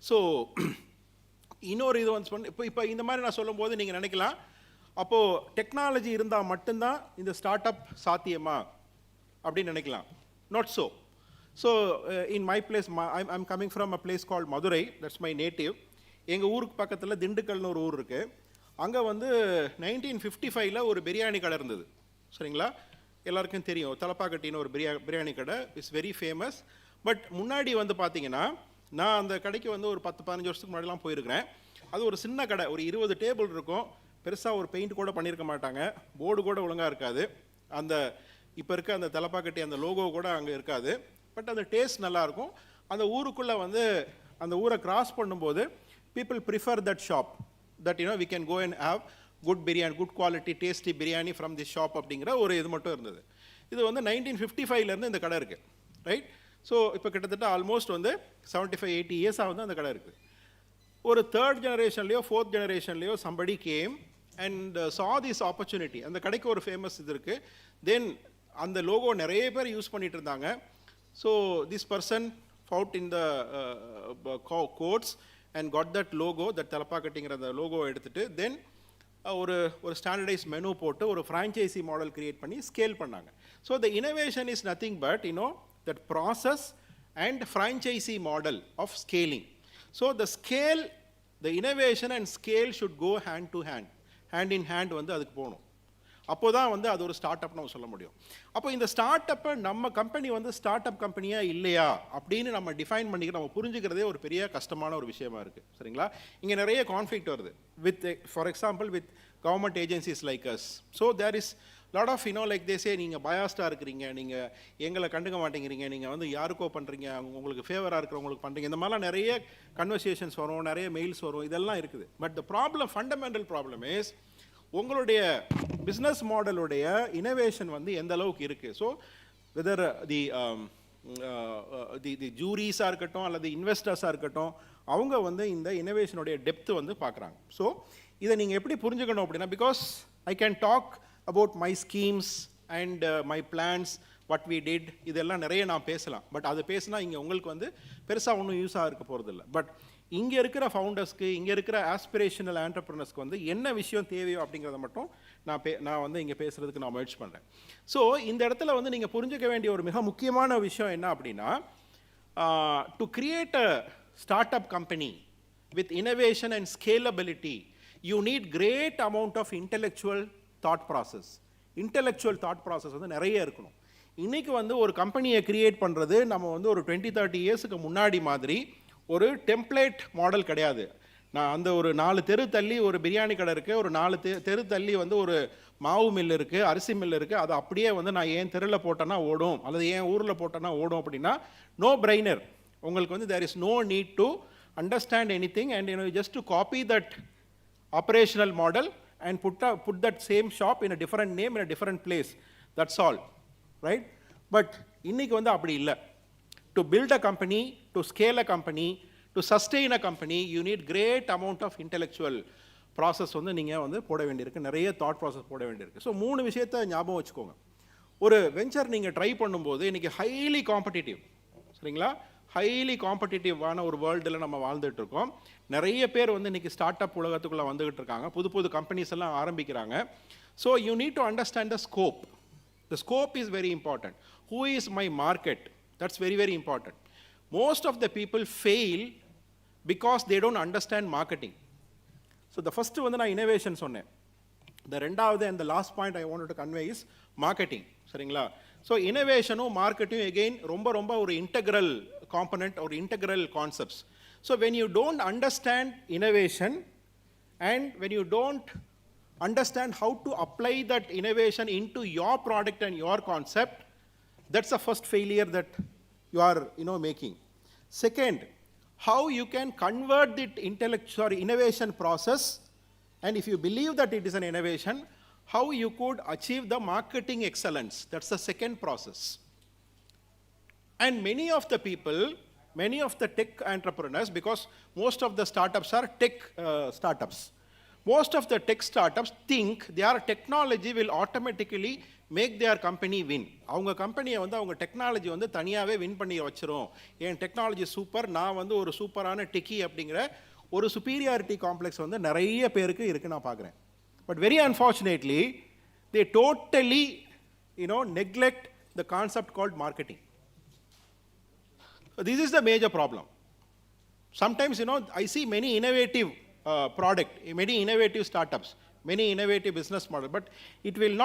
S8: So இன்னொரு இது வந்து இப்போ இந்த மாதிரி நான் சொல்லும்போது நீங்கள் நினைக்கலாம், அப்போது டெக்னாலஜி இருந்தால் மட்டும்தான் இந்த ஸ்டார்ட் அப் சாத்தியமா அப்படின்னு நினைக்கலாம். Not so. So in my place, I'm coming from a place called Madurai, that's my native. எங்கள் ஊருக்கு பக்கத்தில் திண்டுக்கல்னு ஒரு ஊர் இருக்குது. அங்கே வந்து 1955 ஒரு பிரியாணி கடை இருந்தது, சரிங்களா? எல்லாருக்கும் தெரியும், தலப்பாக்கட்டின்னு ஒரு பிரியாணி கடை இஸ் வெரி ஃபேமஸ். பட் முன்னாடி வந்து பார்த்தீங்கன்னா, நான் அந்த கடைக்கு வந்து ஒரு 10-15 வருஷத்துக்கு முன்னாடிலாம் போயிருக்கிறேன். அது ஒரு சின்ன கடை, ஒரு 20 டேபிள் இருக்கும், பெருசாக ஒரு பெயிண்ட் கூட பண்ணியிருக்க மாட்டாங்க, போர்டு கூட ஒழுங்காக இருக்காது, அந்த இப்போ இருக்க அந்த தலப்பாக்கட்டி அந்த லோகோ கூட அங்கே இருக்காது. பட் அந்த டேஸ்ட் நல்லாயிருக்கும். அந்த ஊருக்குள்ளே வந்து அந்த ஊரை கிராஸ் பண்ணும்போது people prefer that shop, that we can go and have good biryani, good quality tasty biryani from this shop அப்படிங்கிற ஒரு இது மட்டும் இருந்தது. இது வந்து 1955 இந்த கடை இருக்குது, ரைட்? ஸோ இப்போ கிட்டத்தட்ட ஆல்மோஸ்ட் வந்து 75-80 இயர்ஸாக வந்து அந்த கடை இருக்குது. ஒரு தேர்ட் ஜெனரேஷன்லேயோ ஃபோர்த் ஜெனரேஷன்லேயோ somebody came and saw this opportunity. அந்த கடைக்கு ஒரு ஃபேமஸ் இது இருக்குது. தென் அந்த லோகோ நிறைய பேர் யூஸ் பண்ணிட்டு இருந்தாங்க. So this person fought in the courts and got that logo, that தலப்பாக்கட்டிங்கிற அந்த லோகோ எடுத்துட்டு தென் ஒரு ஸ்டாண்டர்டைஸ் மெனு போட்டு ஒரு ஃப்ரான்ச்சைசி மாடல் கிரியேட் பண்ணி ஸ்கேல் பண்ணாங்க. So the innovation is nothing but that process and franchisee model of scaling. So the scale, the innovation and scale should go hand in hand வந்து அதுக்கு போகணும். அப்போ தான் வந்து அது ஒரு ஸ்டார்ட் அப் நம்ம சொல்ல முடியும். அப்போ இந்த ஸ்டார்ட் அப்பை நம்ம கம்பெனி வந்து ஸ்டார்ட் அப் கம்பெனியா இல்லையா அப்படின்னு நம்ம டிஃபைன் பண்ணிக்க நம்ம புரிஞ்சுக்கிறதே ஒரு பெரிய கஷ்டமான ஒரு விஷயமா இருக்குது, சரிங்களா? இங்கே நிறைய கான்ஃப்ளிக்ட் வருது with, for example, with government agencies like us. So there is lot of, like they say, நீங்கள் பயாஸ்டாக இருக்கிறீங்க, நீங்கள் எங்களை கண்டுக்க மாட்டேங்கிறீங்க, நீங்கள் வந்து யாருக்கோ பண்ணுறீங்க, உங்களுக்கு ஃபேவராக இருக்கிறவங்களுக்கு பண்ணுறீங்க, இந்த மாதிரிலாம் நிறைய கன்வர்சேஷன்ஸ் வரும், நிறைய மெயில்ஸ் வரும், இதெல்லாம் இருக்குது. But the problem, fundamental problem is உங்களுடைய பிஸ்னஸ் மாடலுடைய இனோவேஷன் வந்து எந்த அளவுக்கு இருக்குது. ஸோ வெதர் தி ஜூரிஸாக இருக்கட்டும் அல்லது இன்வெஸ்டர்ஸாக இருக்கட்டும், அவங்க வந்து இந்த இனோவேஷனுடைய டெப்த்து வந்து பார்க்குறாங்க. ஸோ இதை நீங்கள் எப்படி புரிஞ்சுக்கணும் அப்படின்னா, because I can talk about my schemes and my plans, what we did, இதெல்லாம் நிறைய நான் பேசலாம். பட் அது பேசினா இங்கே உங்களுக்கு வந்து பெருசாக ஒன்றும் யூஸாக இருக்க போகிறதில்ல. பட் இங்கே இருக்கிற ஃபவுண்டர்ஸ்க்கு, இங்கே இருக்கிற ஆஸ்பிரேஷனல் ஆண்டர்பிரினர்ஸ்க்கு வந்து என்ன விஷயம் தேவையோ அப்படிங்கிறத மட்டும் நான் வந்து இங்கே பேசுகிறதுக்கு நான் முயற்சி பண்ணுறேன். ஸோ இந்த இடத்துல வந்து நீங்கள் புரிஞ்சுக்க வேண்டிய ஒரு மிக முக்கியமான விஷயம் என்ன அப்படின்னா, to create a start up company with innovation and scalability, you need great amount of intellectual thought process. Intellectual thought process வந்து நிறைய இருக்கணும். இன்றைக்கி வந்து ஒரு கம்பெனியை கிரியேட் பண்ணுறது நம்ம வந்து ஒரு 20-30 இயர்ஸுக்கு முன்னாடி மாதிரி ஒரு டெம்ப்ளேட் மாடல் கிடையாது. நான் அந்த ஒரு 4 தெரு தள்ளி ஒரு பிரியாணி கடை இருக்குது, ஒரு 4 தெரு தள்ளி வந்து ஒரு மாவு மில் இருக்குது, அரிசி மில் இருக்குது, அது அப்படியே வந்து நான் ஏன் தெருவில் போட்டேன்னா ஓடும் அல்லது ஏன் ஊரில் போட்டேன்னா ஓடும் அப்படின்னா நோ பிரைனர். உங்களுக்கு வந்து there is no need to understand anything and just to copy that operational model and put that same shop in a different name in a different place. That's all, right? But இன்னைக்கு வந்து அப்படி இல்லை. To build a company, to scale a company, to sustain a company, you need great amount of intellectual process வந்து நீங்கள் வந்து போட வேண்டியிருக்கு, நிறைய தாட் ப்ராசஸ் போட வேண்டியிருக்கு. ஸோ 3 விஷயத்தை ஞாபகம் வச்சுக்கோங்க. ஒரு வெஞ்சர் நீங்கள் ட்ரை பண்ணும்போது இன்றைக்கி ஹைலி காம்படிட்டிவ், சரிங்களா? ஹைலி காம்படிட்டிவான ஒரு வேர்ல்டில் நம்ம வாழ்ந்துட்டு இருக்கோம். நிறைய பேர் வந்து இன்றைக்கி ஸ்டார்ட் அப் உலகத்துக்குள்ளே வந்துகிட்டு இருக்காங்க, புது புது கம்பெனிஸ் எல்லாம் ஆரம்பிக்கிறாங்க. So you need to understand the scope. The scope is very important. Who is my market? That's very very important. Most of the people fail because they don't understand marketing. So the first வந்து நான் innovation சொன்னேன். The ரெண்டாவது and the last point I want to convey is marketing, சரிங்களா? So இனோவேஷனும் மார்க்கெட்டும் again ரொம்ப ரொம்ப ஒரு integral component or integral concepts. So when you don't understand innovation and when you don't understand how to apply that innovation into your product and your concept, that's the first failure that you are making. Second, how you can convert the intellectual innovation process, and if you believe that it is an innovation, how you could achieve the marketing excellence. That's the second process. And many of the people, many of the tech entrepreneurs, because most of the startups are tech startups, most of the tech startups think their technology will automatically make their company win. அவங்க கம்பெனியை வந்து அவங்க technology வந்து தனியாகவே win பண்ணி வச்சிரும். என் technology super, நான் வந்து ஒரு சூப்பரான டெக்கி அப்படிங்கிற ஒரு சுப்பீரியாரிட்டி காம்ப்ளெக்ஸ் வந்து நிறைய பேருக்கு இருக்குது நான் பார்க்குறேன். But very unfortunately they totally neglect the concept called marketing. This is the major problem. Sometimes, I see many innovative many innovative startups, many innovative business models, but it will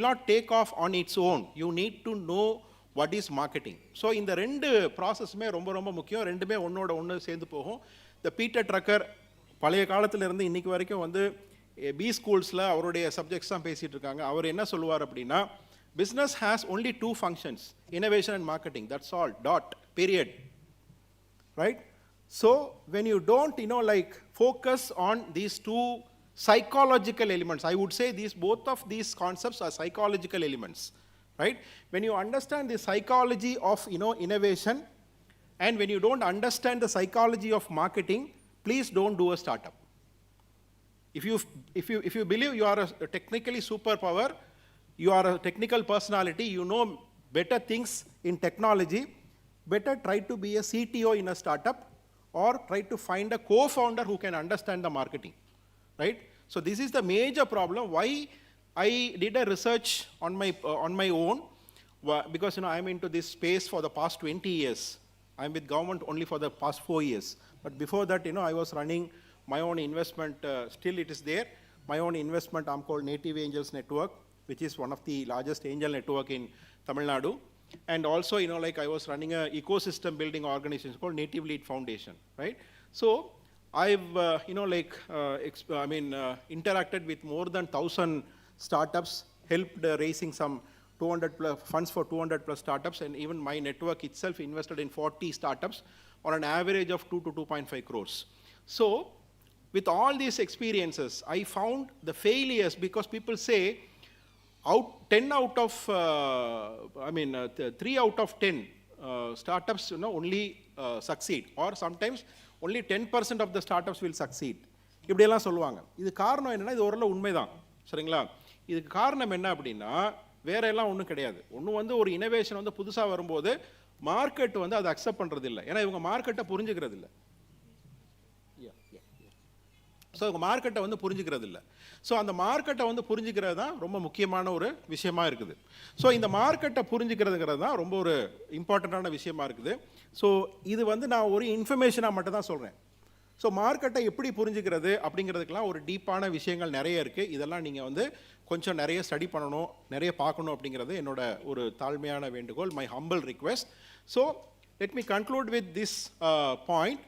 S8: not take off on its own. You need to know what is marketing. So, இந்த ரெண்டு ப்ராசஸுமே ரொம்ப ரொம்ப முக்கியம். ரெண்டுமே ஒன்னோட ஒன்று சேர்ந்து போகும். இந்த பீட்டர் ட்ரக்கர் பழைய காலத்திலிருந்து இன்னைக்கு வரைக்கும் வந்து பி ஸ்கூல்ஸில் அவருடைய சப்ஜெக்ட்ஸ் தான் பேசிகிட்டு இருக்காங்க. அவர் என்ன சொல்லுவார் அப்படின்னா, business has only 2 functions, innovation and marketing. That's all, dot, period. Right? So when you don't focus on these 2 psychological elements, I would say both of these concepts are psychological elements, right? When you understand the psychology of innovation and when you don't understand the psychology of marketing, please don't do a startup. If you believe you are a technically superpower, you are a technical personality, you know better things in technology, better try to be a CTO in a startup or try to find a co-founder who can understand the marketing, right? So this is the major problem why I did a research on my own, because I'm into this space for the past 20 years. I'm with government only for the past 4 years. But before that, I was running my own investment, still it is there, my own investment arm called Native Angels Network, which is one of the largest angel network in Tamil Nadu. And also, I was running an ecosystem building organization called Native Lead Foundation, right? So I've, interacted with more than 1,000 startups helped raising some 200 plus funds for 200 plus startups, and even my network itself invested in 40 startups on an average of 2 to 2.5 crores. So with all these experiences, I found the failures, because people say 10 out of 3 out of 10 startups only succeed, or sometimes only 10% of the startups will succeed. இப்படியெல்லாம் சொல்லுவாங்க. இது காரணம் என்னன்னா, இது ஓரளவு உண்மைதான், சரிங்களா? இதுக்கு காரணம் என்ன அப்படின்னா, வேற எல்லாம் ஒன்றும் கிடையாது. ஒன்று ஒரு இனோவேஷன் புதுசாக வரும்போது மார்க்கெட் அதை அக்செப்ட் பண்ணுறது இல்லை. ஏன்னா இவங்க மார்க்கெட்டை புரிஞ்சுக்கிறது இல்லை. ஸோ இவங்க மார்க்கெட்டை புரிஞ்சுக்கிறது இல்லை. ஸோ அந்த மார்க்கெட்டை புரிஞ்சுக்கிறது தான் ரொம்ப முக்கியமான ஒரு விஷயமா இருக்குது. ஸோ இந்த மார்க்கெட்டை புரிஞ்சுக்கிறதுங்கிறது தான் ரொம்ப ஒரு இம்பார்ட்டண்ட்டான விஷயமா இருக்குது. ஸோ இது நான் ஒரு இன்ஃபர்மேஷனாக மட்டும் தான் சொல்கிறேன். ஸோ மார்க்கெட்டை எப்படி புரிஞ்சுக்கிறது அப்படிங்கிறதுக்கெல்லாம் ஒரு டீப்பான விஷயங்கள் நிறைய இருக்குது. இதெல்லாம் நீங்கள் கொஞ்சம் நிறைய ஸ்டடி பண்ணணும், நிறைய பார்க்கணும் அப்படிங்கிறது என்னோட ஒரு தாழ்மையான வேண்டுகோள், my humble request. So let me conclude with this point.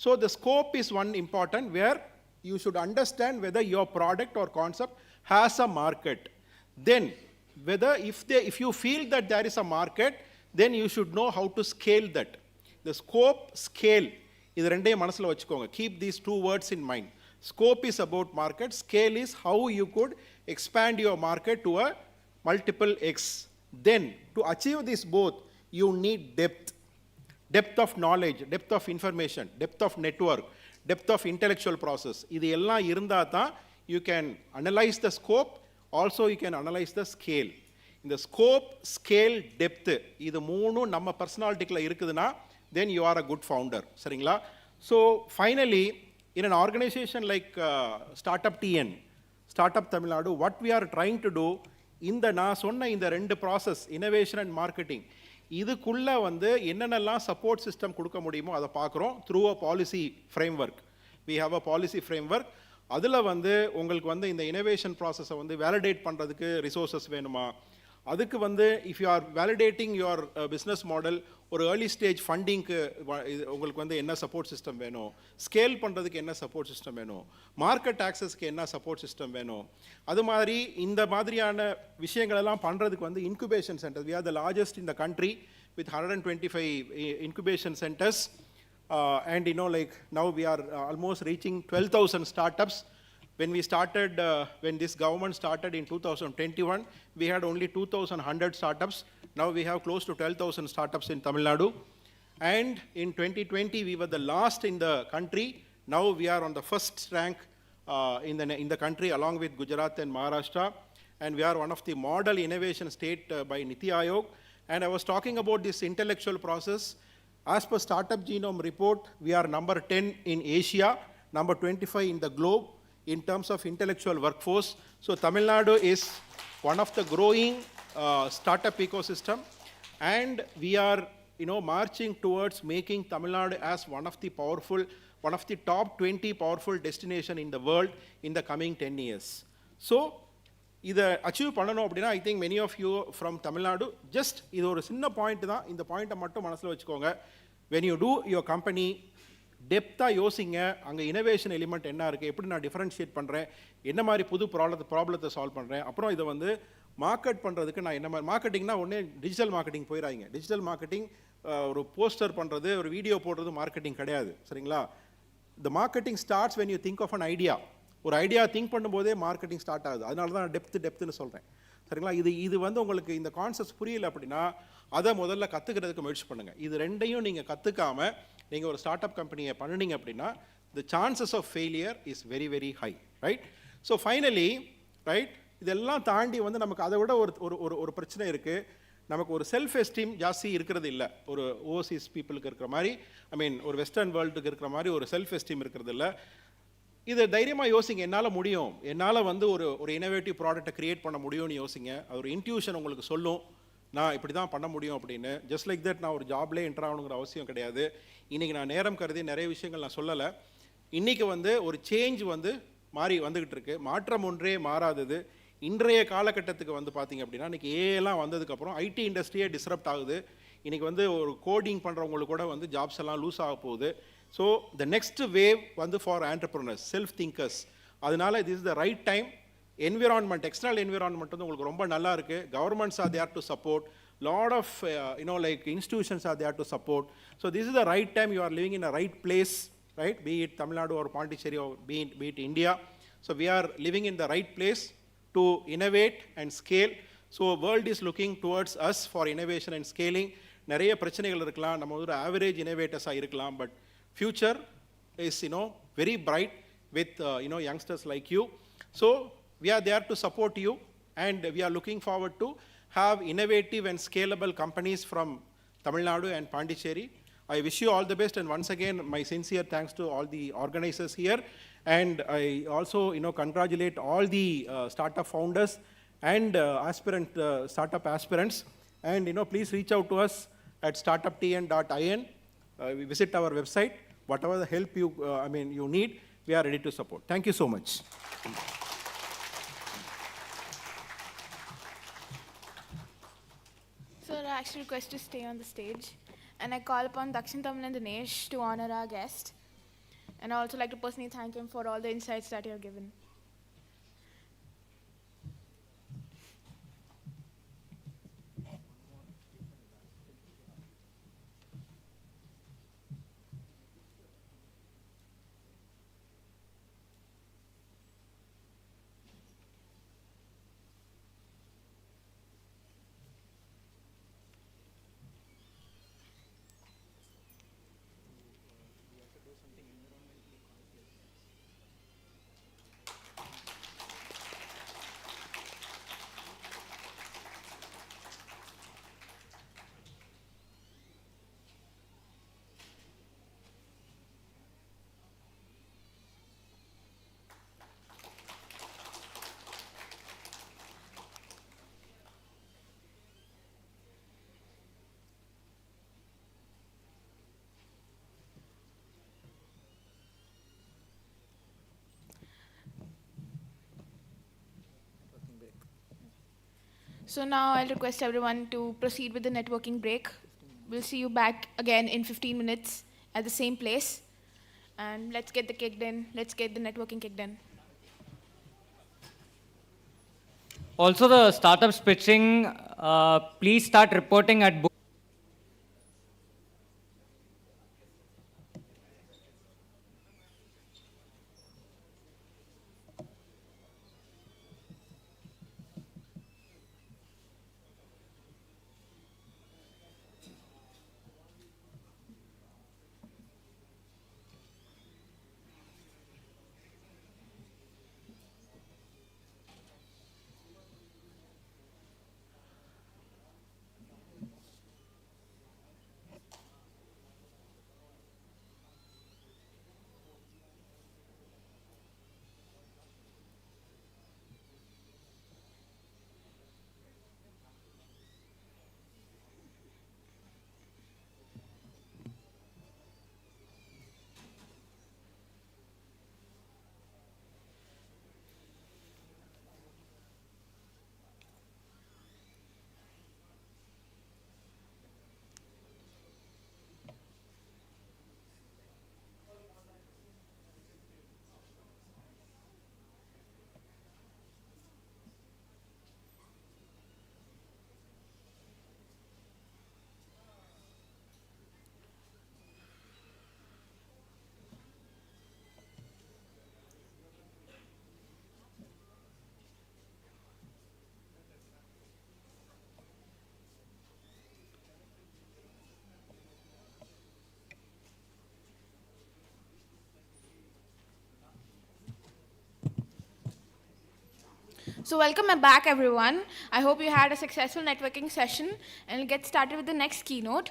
S8: So the scope is one important, where you should understand whether your product or concept has a market. Then whether if you feel that there is a market, then you should know how to scale that. The scope, scale, இது ரெண்டையும் மனசுல வச்சுக்கோங்க. Keep these two words in mind. Scope is about market, scale is how you could expand your market to a multiple X. Then to achieve this both, you need depth of knowledge, depth of information, depth of network, depth of intellectual process. இது எல்லாம் இருந்தால் தான் you can analyze the scope, also you can analyze the scale. இந்த scope, scale, depth, இது மூணும் நம்ம பர்சனாலிட்டிக்குள்ள இருக்குதுன்னா then you are a good founder, சரிங்களா? So finally, in an organization like StartupTN, Startup Tamil Nadu, what we are trying to do, நான் சொன்ன இந்த ரெண்டு ப்ராசஸ், இனோவேஷன் அண்ட் மார்க்கெட்டிங், இதுக்குள்ள என்னென்னலாம் சப்போர்ட் சிஸ்டம் கொடுக்க முடியுமோ அதை பார்க்குறோம் through a policy framework. We have a policy framework. அதில் உங்களுக்கு இந்த இனோவேஷன் ப்ராசஸை வேலிடேட் பண்ணுறதுக்கு ரிசோர்ஸஸ் வேணுமா, அதுக்கு if you are validating your business model, ஒரு ஏர்லி ஸ்டேஜ் ஃபண்டிங்க்கு உங்களுக்கு என்ன சப்போர்ட் சிஸ்டம் வேணும், ஸ்கேல் பண்ணுறதுக்கு என்ன சப்போர்ட் சிஸ்டம் வேணும், மார்க்கெட் ஆக்சஸ்க்கு என்ன சப்போர்ட் சிஸ்டம் வேணும், அது மாதிரி இந்த மாதிரியான விஷயங்களெல்லாம் பண்ணுறதுக்கு incubation centres, we are the largest in the country with 125 incubation centers, and now we are almost reaching 12,000 startups. When we started, when this government started in 2021, we had only 2,100 startups. Now we have close to 12,000 startups in Tamil Nadu. And in 2020, we were the last in the country. Now we are on the first rank in the country, along with Gujarat and Maharashtra. And we are one of the model innovation state by Niti Aayog. And I was talking about this intellectual process. As per Startup Genome report, we are number 10 in Asia, number 25 in the globe in terms of intellectual workforce. So Tamil Nadu is one of the growing startup ecosystem, and we are marching towards making Tamil Nadu as one of the top 20 powerful destination in the world in the coming 10 years. So இதை achieve பண்ணணும் அப்படின்னா, I think many of you from Tamil Nadu, just இது ஒரு சின்ன point தான், இந்த பாயிண்ட்டை மட்டும் மனசில் வச்சுக்கோங்க. When you do your company, டெப்த்தாக யோசிங்க, அங்கே இனோவேஷன் எலிமெண்ட் என்ன இருக்குது, எப்படி நான் டிஃப்ரென்ஷியேட் பண்ணுறேன், என்ன மாதிரி புது ப்ராப்ளத்தை சால்வ் பண்ணுறேன், அப்புறம் இதை மார்க்கெட் பண்ணுறதுக்கு நான் என்ன மாதிரி மார்க்கெட்டிங்னா ஒன்றே டிஜிட்டல் மார்க்கெட்டிங் போயிடாங்க. டிஜிட்டல் மார்க்கெட்டிங் ஒரு போஸ்டர் பண்ணுறது, ஒரு வீடியோ போடுறது மார்க்கெட்டிங் கிடையாது, சரிங்களா? The marketing starts when you think of an idea. ஒரு ஐடியா திங்க் பண்ணும்போதே மார்க்கெட்டிங் ஸ்டார்ட் ஆகுது. அதனால தான் டெப்த்துன்னு சொல்கிறேன், சரிங்களா? இது உங்களுக்கு இந்த கான்செப்ட் புரியல அப்படின்னா அதை முதல்ல கற்றுக்கிறதுக்கு முயற்சி பண்ணுங்கள். இது ரெண்டையும் நீங்கள் கற்றுக்காமல் நீங்கள் ஒரு ஸ்டார்ட் அப் கம்பெனியை பண்ணினீங்க அப்படின்னா the chances of failure is very very high, right? So finally, right, இதெல்லாம் தாண்டி நமக்கு அதை விட ஒரு பிரச்சனை இருக்குது. நமக்கு ஒரு செல்ஃப் எஸ்டீம் ஜாஸ்தி இருக்கிறது இல்லை. ஒரு ஓவர்சீஸ் பீப்புளுக்கு இருக்கிற மாதிரி, ஒரு வெஸ்டர்ன் வேர்ல்டுக்கு இருக்கிற மாதிரி ஒரு செல்ஃப் எஸ்டீம் இருக்கிறது இல்லை. இதை தைரியமாக யோசிங்க, என்னால் முடியும், என்னால் ஒரு இனோவேட்டிவ் ப்ராடக்ட்டை க்ரியேட் பண்ண முடியும்னு யோசிங்க. அது ஒரு இன்ட்யூஷன் உங்களுக்கு சொல்லும், நான் இப்படி தான் பண்ண முடியும் அப்படின்னு. ஜஸ்ட் லைக் தட் நான் ஒரு ஜாப்லேயே என்டர் ஆகணுங்கிற அவசியம் கிடையாது. இன்றைக்கி நான் நேரம் கருதி நிறைய விஷயங்கள் நான் சொல்லலை. இன்றைக்கி ஒரு சேஞ்ச் மாறி வந்துக்கிட்டு இருக்கு. மாற்றம் ஒன்றே மாறாதது. இன்றைய காலகட்டத்துக்கு பார்த்தீங்க அப்படின்னா, இன்றைக்கி ஏஎல்லாம் வந்ததுக்கப்புறம் ஐடி இண்டஸ்ட்ரியே டிஸ்ரப்ட் ஆகுது. இன்றைக்கி ஒரு கோடிங் பண்ணுறவங்களுக்கு கூட ஜாப்ஸ் எல்லாம் லூஸ் ஆக போகுது. So the next wave for entrepreneurs, self thinkers. அதனால this is the right time environment, external environment வந்து உங்களுக்கு ரொம்ப நல்லா இருக்கு. Governments are there to support. Lot of like institutions are there to support. So this is the right time. You are living in a right place, right? Be it Tamil Nadu or Pondicherry or be it India. So we are living in the right place to innovate and scale. So world is looking towards us for innovation and scaling. நிறைய பிரச்சனைகள் இருக்கலாம், நம்ம ஒரு average innovators இருக்கலாம், but future is very bright with youngsters like you. So we are there to support you, and we are looking forward to have innovative and scalable companies from Tamil Nadu and Pondicherry. I wish you all the best, and once again my sincere thanks to all the organizers here, and I also congratulate all the startup founders and startup aspirants, and please reach out to us at startuptn.in. We visit our website. Whatever the help you need, we are ready to support. Thank you so much.
S1: So I actually request to stay on the stage, and I call upon Dakshin Tamil and Dinesh to honor our guest. And I also like to personally thank him for all the insights that he has given. So now I'll request everyone to proceed with the networking break. We'll see you back again in 15 minutes at the same place. And let's get the networking kicked in.
S3: Also, the startups pitching, please start reporting at book.
S1: So welcome back, everyone. I hope you had a successful networking session, and we'll get started with the next keynote.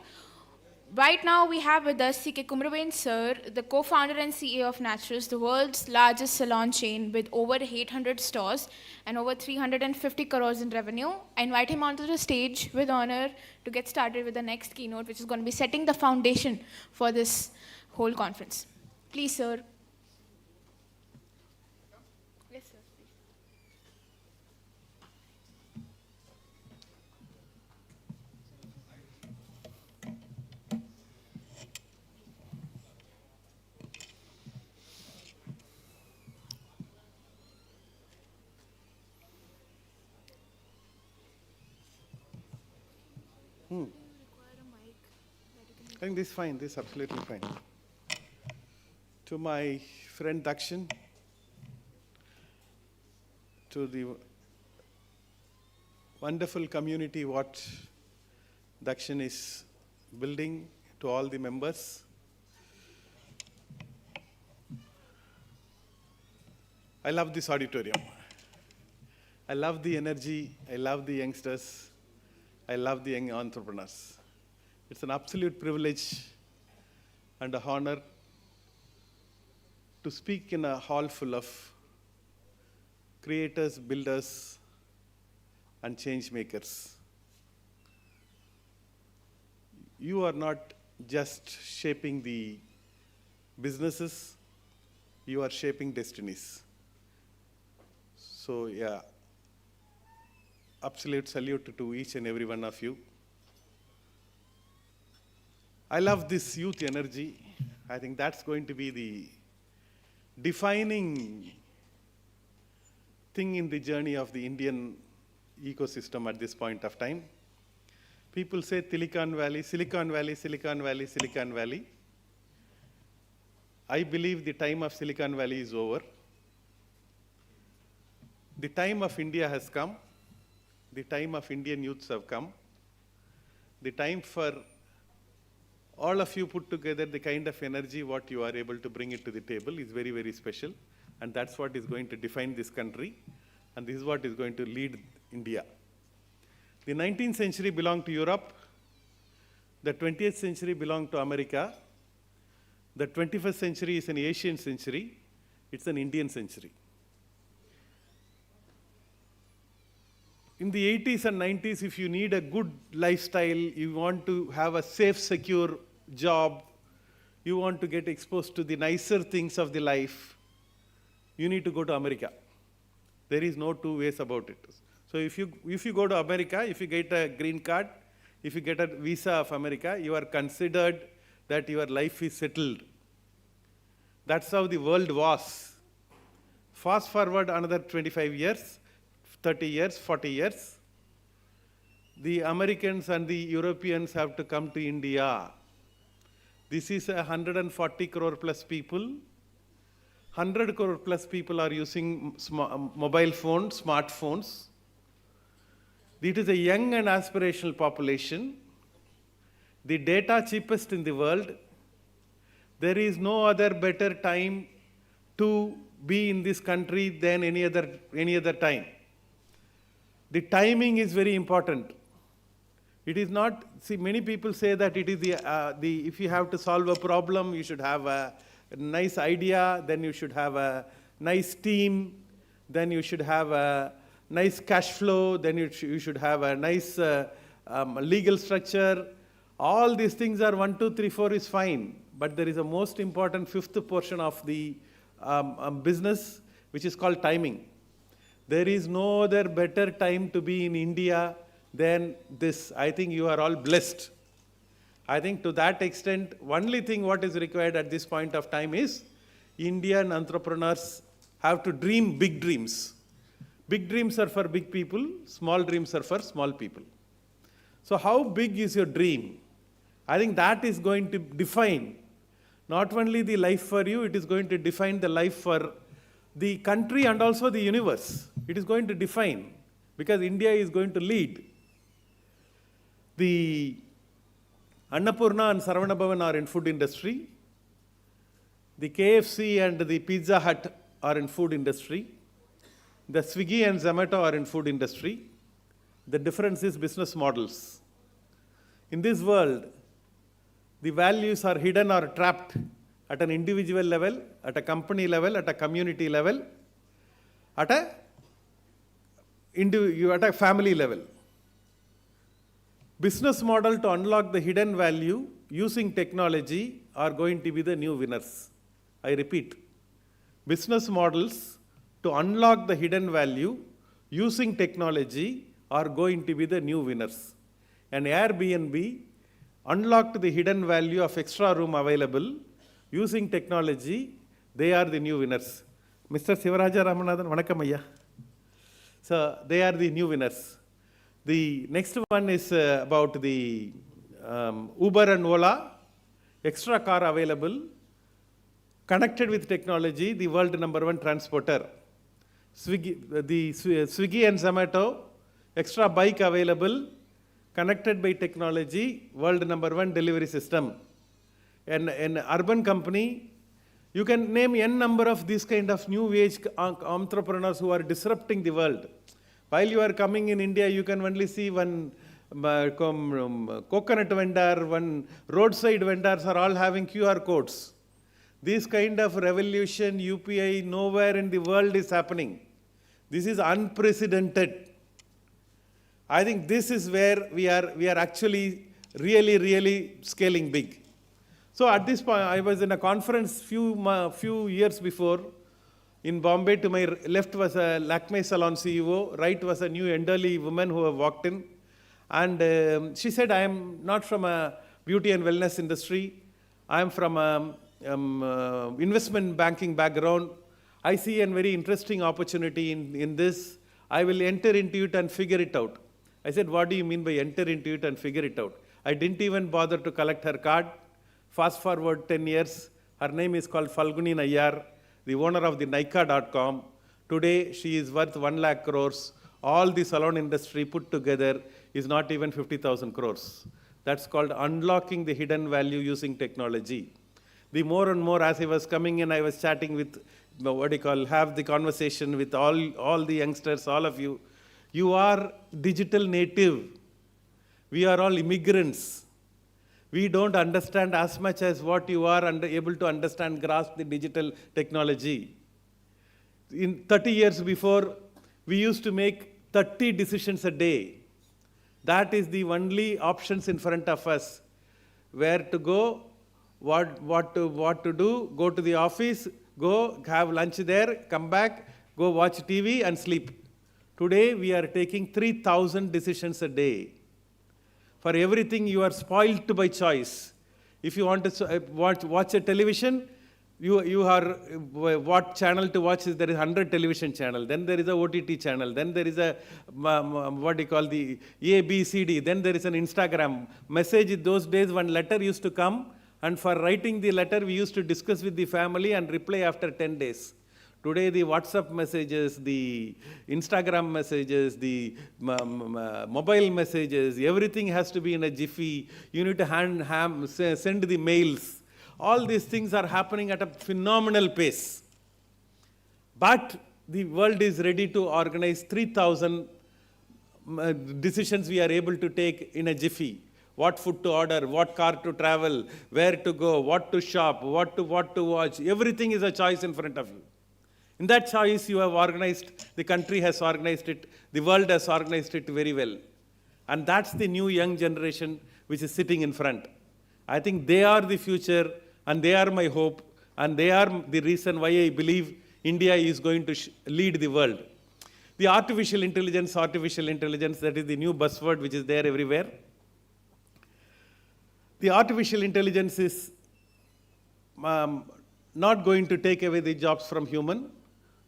S1: Right now, we have with us C.K. Kumaravel, sir, the co-founder and CEO of Naturals, the world's largest salon chain with over 800 stores and over 350 crores in revenue. I invite him onto the stage with honor to get started with the next keynote, which is going to be setting the foundation for this whole conference. Please, sir. Yes, sir.
S8: think this is fine, this is absolutely fine. To my friend Dakshin, to the wonderful community what Dakshin is building, to all the members. I love this auditorium. I love the energy, I love the youngsters, I love the young entrepreneurs. It's an absolute privilege and an honor to speak in a hall full of creators, builders, and change makers. You are not just shaping the businesses, you are shaping destinies. So yeah, absolute salute to each and every one of you. I love this youth energy. I think that's going to be the defining thing in the journey of the Indian ecosystem at this point of time. People say Silicon Valley, Silicon Valley, Silicon Valley, Silicon Valley. I believe the time of Silicon Valley is over. The time of India has come. The time of Indian youths have come. The time for all of you put together, the kind of energy what you are able to bring it to the table is very, very special. And that's what is going to define this country. And this is what is going to lead India. The 19th century belonged to Europe. The 20th century belonged to America. The 21st century is an Asian century. It's an Indian century. In the 80s and 90s, if you need a good lifestyle, you want to have a safe, secure job, you want to get exposed to the nicer things of the life, you need to go to America. There is no two ways about it. So if you go to America, if you get a green card, if you get a visa of America, you are considered that your life is settled. That's how the world was. Fast forward another 25 years, 30 years, 40 years, the Americans and the Europeans have to come to India. This is 140 crore plus people. 100 crore plus people are using mobile phones, smartphones. It is a young and aspirational population. The data cheapest in the world. There is no other better time to be in this country than any other time. The timing is very important. It is not, see, many people say that it is if you have to solve a problem, you should have a nice idea, then you should have a nice team, then you should have a nice cash flow, then you should have a nice legal structure. All these things are 1, 2, 3, 4 is fine. But there is a most important fifth portion of the business, which is called timing. There is no other better time to be in India than this. I think you are all blessed. I think to that extent, only thing what is required at this point of time is Indian entrepreneurs have to dream big dreams. Big dreams are for big people, small dreams are for small people. So how big is your dream? I think that is going to define not only the life for you, it is going to define the life for the country and also the universe. It is going to define, because India is going to lead. The Annapurna and Saravana Bhavan are in food industry. The KFC and the Pizza Hut are in food industry. The Swiggy and Zomato are in food industry. The difference is business models. In this world, the values are hidden or trapped at an individual level, at a company level, at a community level, at a family level. Business model to unlock the hidden value using technology are going to be the new winners. I repeat, business models to unlock the hidden value using technology are going to be the new winners. And Airbnb unlocked the hidden value of extra room available using technology. They are the new winners. Mr. Sivarajah, Ramanathan, vanakkam ayya. So they are the new winners. The next one is about the Uber and Ola.
S9: extra car available, connected with technology, the world #1 transporter. Swiggy and Zomato, extra bike available, connected by technology, world #1 delivery system. An urban company, you can name n number of these kind of new age entrepreneurs who are disrupting the world. While you are coming in India, you can only see one coconut vendor, one roadside vendors are all having QR codes. This kind of revolution, UPI, nowhere in the world is happening. This is unprecedented. I think this is where we are actually really scaling big. So at this point, I was in a conference few years before in Bombay. To my left was a Lakme Salon CEO, right was a new elderly woman who walked in. And she said, I am not from a beauty and wellness industry. I am from investment banking background. I see a very interesting opportunity in this. I will enter into it and figure it out. I said, what do you mean by enter into it and figure it out? I didn't even bother to collect her card. Fast forward 10 years, her name is called Falguni Nayyar, the owner of the Nykaa.com. Today, she is worth 1 lakh crores. All the salon industry put together is not even 50,000 crores. That's called unlocking the hidden value using technology. The more and more, as I was coming in, I was chatting with, have the conversation with all the youngsters, all of you. You are digital native. We are all immigrants. We don't understand as much as what you are able to understand, grasp the digital technology. In 30 years before, we used to make 30 decisions a day. That is the only options in front of us. Where to go, what to do, go to the office, go have lunch there, come back, go watch TV and sleep. Today, we are taking 3,000 decisions a day. For everything, you are spoiled by choice. If you want to watch a television, you are what channel to watch is there is 100 television channel. Then there is a OTT channel. Then there is a the ABCD. Then there is an Instagram message. Those days, one letter used to come, and for writing the letter, we used to discuss with the family and reply after 10 days. Today, the WhatsApp messages, the Instagram messages, the mobile messages, everything has to be in a jiffy. You need to send the mails. All these things are happening at a phenomenal pace. But the world is ready to organize 3,000 decisions we are able to take in a jiffy. What food to order, what car to travel, where to go, what to shop, what to watch. Everything is a choice in front of you. In that choice, you have organized, the country has organized it, the world has organized it very well. And that's the new young generation which is sitting in front. I think they are the future, and they are my hope, and they are the reason why I believe India is going to lead the world. The artificial intelligence, that is the new buzzword which is there everywhere. The artificial intelligence is not going to take away the jobs from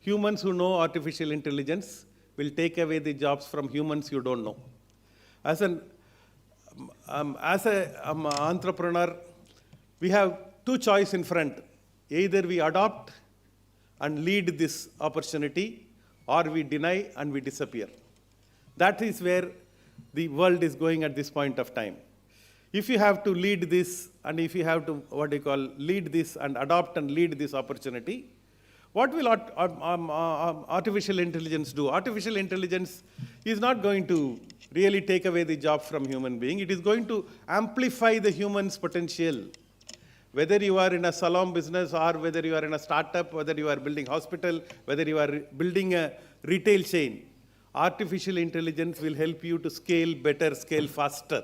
S9: Humans who know artificial intelligence will take away the jobs from humans you don't know. As an entrepreneur, we have two choices in front. Either we adopt and lead this opportunity, or we deny and we disappear. That is where the world is going at this point of time. If you have to lead this, and if you have to, lead this and adopt and lead this opportunity, what will artificial intelligence do? Artificial intelligence is not going to really take away the job from human being. It is going to amplify the human's potential. Whether you are in a salon business, or whether you are in a startup, whether you are building hospital, whether you are building a retail chain, artificial intelligence will help you to scale better, scale faster.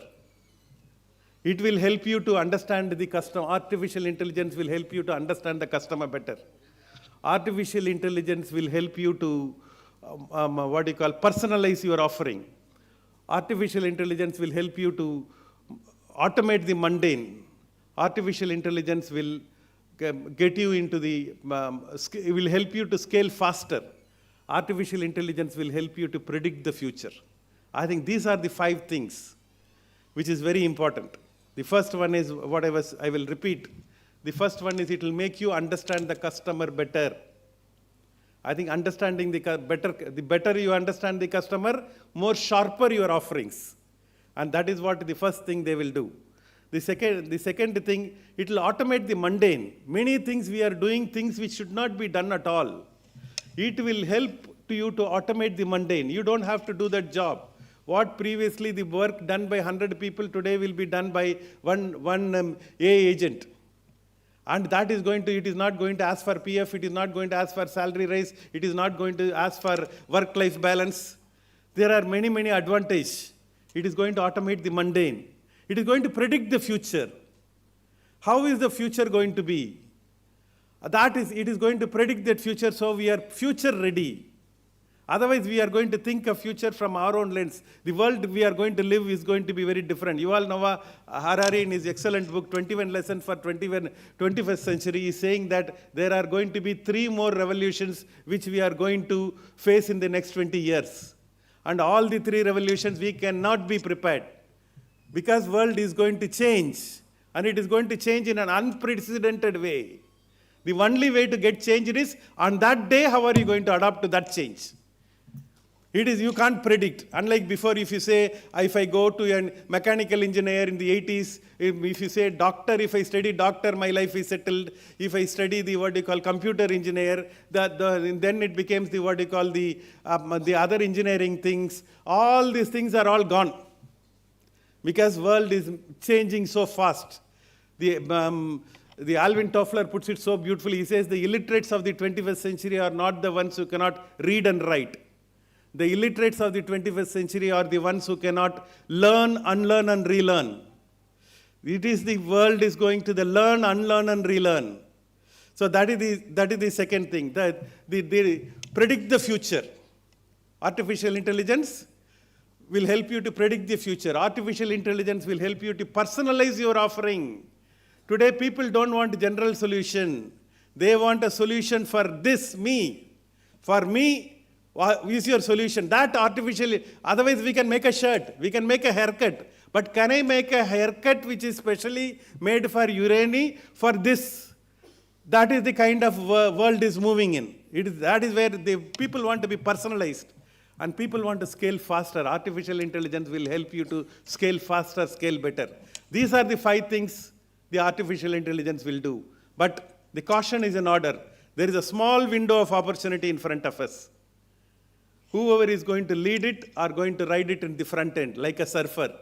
S9: It will help you to understand the customer. Artificial intelligence will help you to understand the customer better. Artificial intelligence will help you to personalize your offering. Artificial intelligence will help you to automate the mundane. Artificial intelligence will get you into will help you to scale faster. Artificial intelligence will help you to predict the future. I think these are the 5 things which is very important. The first one is what I will repeat. The first one is it will make you understand the customer better. I think understanding the better you understand the customer, more sharper your offerings. And that is what the first thing they will do. The second thing, it will automate the mundane. Many things we are doing things which should not be done at all. It will help to you to automate the mundane. You don't have to do that job. What previously the work done by 100 people today will be done by one AI agent. And that is it is not going to ask for PF, it is not going to ask for salary raise, it is not going to ask for work-life balance. There are many, many advantages. It is going to automate the mundane. It is going to predict the future. How is the future going to be? It is going to predict that future, so we are future ready. Otherwise, we are going to think of future from our own lens. The world we are going to live is going to be very different. Yuval Noah Harari, in his excellent book, 21 Lessons for 21st Century, is saying that there are going to be 3 more revolutions which we are going to face in the next 20 years. And all the 3 revolutions, we cannot be prepared. Because world is going to change. And it is going to change in an unprecedented way. The only way to get change is, on that day, how are you going to adapt to that change? You can't predict. Unlike before, if you say, if I go to a mechanical engineer in the 80s, if you say doctor, if I study doctor, my life is settled. If I study the computer engineer, then it becomes the other engineering things. All these things are all gone. Because world is changing so fast. The Alvin Toffler puts it so beautifully. He says the illiterates of the 21st century are not the ones who cannot read and write. The illiterates of the 21st century are the ones who cannot learn, unlearn, and relearn. It is the world is going to the learn, unlearn, and relearn. So that is the second thing. They predict the future. Artificial intelligence will help you to predict the future. Artificial intelligence will help you to personalize your offering. Today, people don't want a general solution. They want a solution for this, me. For me, is your solution. That artificially, otherwise we can make a shirt, we can make a haircut. But can I make a haircut which is specially made for Urani for this? That is the kind of world is moving in. That is where the people want to be personalized. And people want to scale faster. Artificial intelligence will help you to scale faster, scale better. These are the 5 things the artificial intelligence will do. But the caution is in order. There is a small window of opportunity in front of us. Whoever is going to lead it are going to ride it in the front end, like a surfer.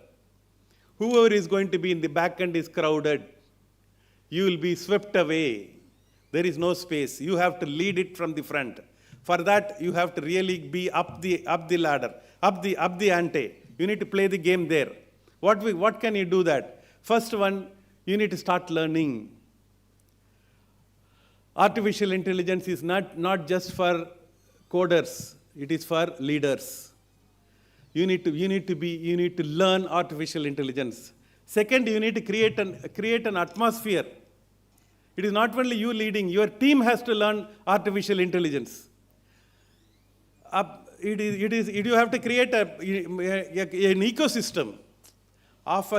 S9: Whoever is going to be in the back end is crowded. You will be swept away. There is no space. You have to lead it from the front. For that, you have to really be up the ladder, up the ante. You need to play the game there. What can you do that? First one, you need to start learning. Artificial intelligence is not just for coders. It is for leaders. You need to learn artificial intelligence. Second, you need to create an atmosphere. It is not only you leading. Your team has to learn artificial intelligence. You have to create an ecosystem of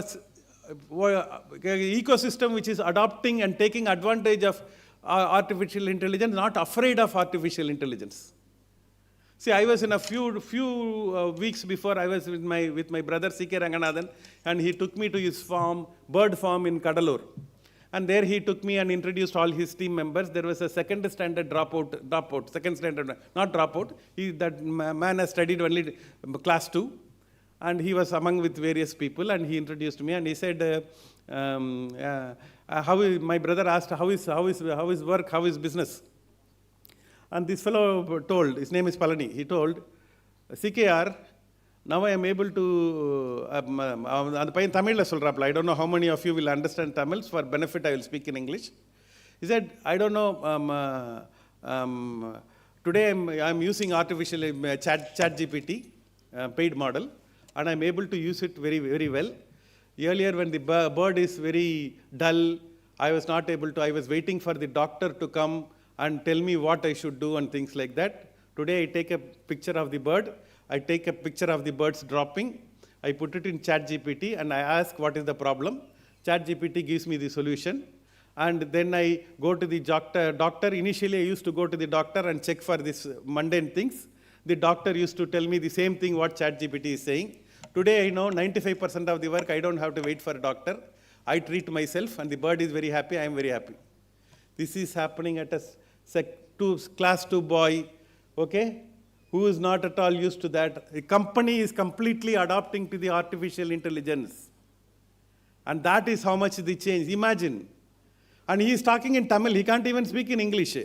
S9: ecosystem which is adopting and taking advantage of artificial intelligence, not afraid of artificial intelligence. See, I was in a few weeks before, I was with my brother C.K. Ramanathan, and he took me to his bird farm in Kadalur. And there he took me and introduced all his team members. There was a second standard dropout, second standard, not dropout. That man has studied only class 2. And he was among with various people, and he introduced me, and he said, my brother asked, how is work, how is business? And this fellow told, his name is Palani, he told, CKR, now I am able to, I don't know how many of you will understand Tamil, for benefit I will speak in English. He said, I don't know, today I'm using artificial ChatGPT, paid model, and I'm able to use it very, very well. Earlier when the bird is very dull, I was not able to, I was waiting for the doctor to come and tell me what I should do and things like that. Today I take a picture of the bird, I take a picture of the birds dropping, I put it in ChatGPT and I ask what is the problem. ChatGPT gives me the solution. And then I go to the doctor. Initially, I used to go to the doctor and check for these mundane things. The doctor used to tell me the same thing what ChatGPT is saying. Today, I know 95% of the work, I don't have to wait for a doctor. I treat myself, and the bird is very happy, I am very happy. This is happening at a class 2 boy, okay, who is not at all used to that. A company is completely adapting to the artificial intelligence. And that is how much the change. Imagine. And he is talking in Tamil, he can't even speak in English.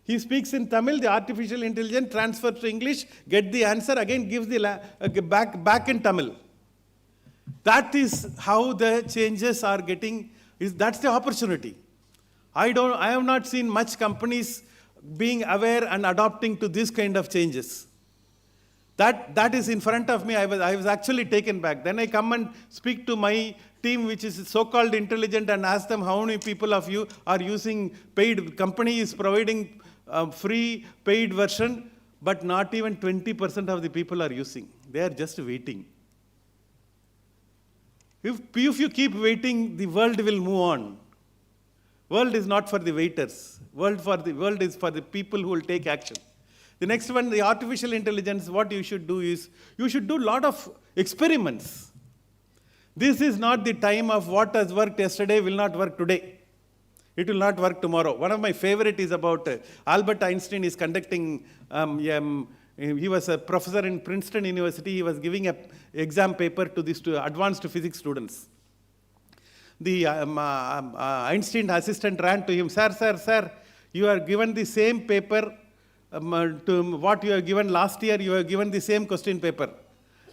S9: He speaks in Tamil, the artificial intelligence transfers to English, get the answer, again gives the back in Tamil. That is how the changes are getting, that's the opportunity. I have not seen much companies being aware and adopting to this kind of changes. That is in front of me, I was actually taken back. Then I come and speak to my team, which is so-called intelligent, and ask them how many people of you are using paid. Company is providing free paid version, but not even 20% of the people are using. They are just waiting. If you keep waiting, the world will move on. World is not for the waiters. World is for the people who will take action. The next one, the artificial intelligence, what you should do is, you should do a lot of experiments. This is not the time of what has worked yesterday will not work today. It will not work tomorrow. One of my favorite is about Albert Einstein is conducting, he was a professor in Princeton University. He was giving an exam paper to these advanced physics students. The Einstein assistant ran to him, sir, you are given the same paper to what you have given last year, you have given the same question paper.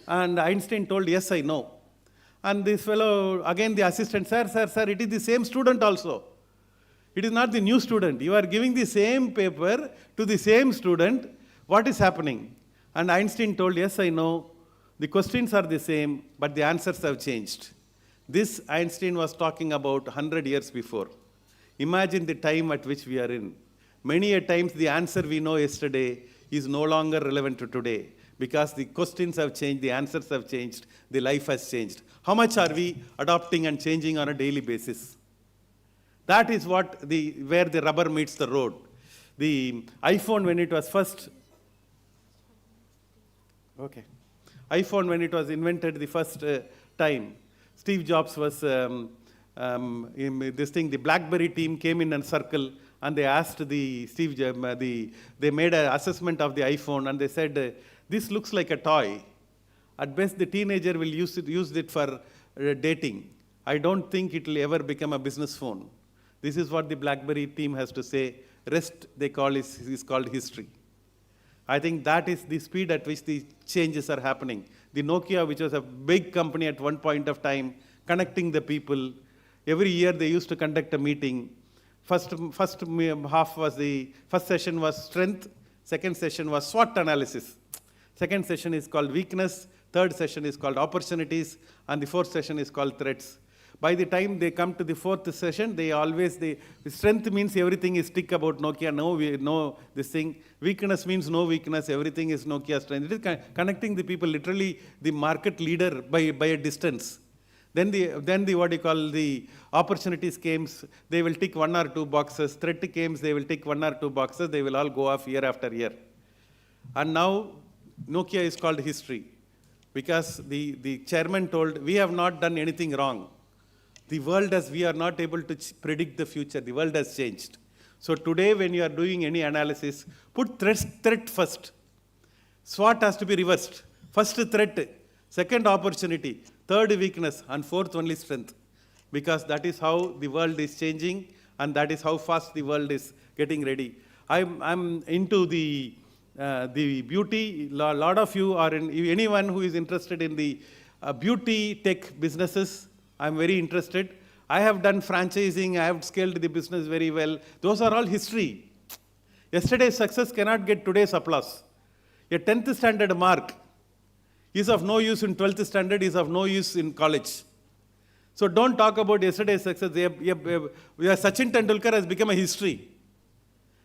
S9: And Einstein told, yes, I know. And this fellow, again the assistant, sir, it is the same student also. It is not the new student. You are giving the same paper to the same student. What is happening? And Einstein told, yes, I know. The questions are the same, but the answers have changed. This Einstein was talking about 100 years before. Imagine the time at which we are in. Many a times the answer we know yesterday is no longer relevant to today because the questions have changed, the answers have changed, the life has changed. How much are we adopting and changing on a daily basis? That is where the rubber meets the road. The iPhone, when it was invented the first time, Steve Jobs was, the BlackBerry team came in a circle and they asked they made an assessment of the iPhone and they said, this looks like a toy. At best, the teenager will use it for dating. I don't think it will ever become a business phone. This is what the BlackBerry team has to say. Rest they call is called history. I think that is the speed at which the changes are happening. The Nokia, which was a big company at one point of time, connecting the people. Every year they used to conduct a meeting. First session was strength. Second session was SWOT analysis. Second session is called weakness. Third session is called opportunities. And the fourth session is called threats. By the time they come to the fourth session, the strength means everything is tick about Nokia, no this thing. Weakness means no weakness, everything is Nokia strength. It is connecting the people, literally the market leader by a distance. Then the opportunities came, they will tick 1 or 2 boxes. Threat came, they will tick 1 or 2 boxes, they will all go off year after year. And now Nokia is called history because the chairman told, we have not done anything wrong. The world we are not able to predict the future. The world has changed. So today when you are doing any analysis, put threat first. SWOT has to be reversed. First threat, second opportunity, third weakness, and fourth only strength. Because that is how the world is changing and that is how fast the world is getting ready. I'm into the beauty. A lot of you are anyone who is interested in the beauty tech businesses, I'm very interested. I have done franchising, I have scaled the business very well. Those are all history. Yesterday's success cannot get today's applause. A 10th standard mark is of no use in 12th standard, is of no use in college. So don't talk about yesterday's success. Sachin Tendulkar has become a history.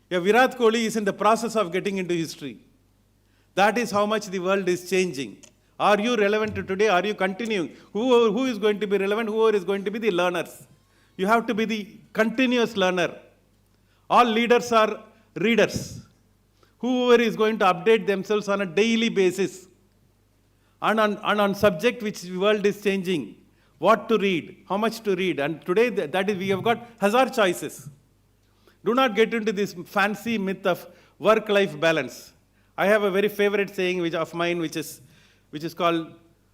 S9: Virat Kohli is in the process of getting into history. That is how much the world is changing. Are you relevant to today? Are you continuing? Who is going to be relevant? Who is going to be the learners? You have to be the continuous learner. All leaders are readers. Whoever is going to update themselves on a daily basis and on subject which the world is changing. What to read, how much to read. And today that is, we have got hazard choices. Do not get into this fancy myth of work-life balance. I have a very favorite saying of mine which is called,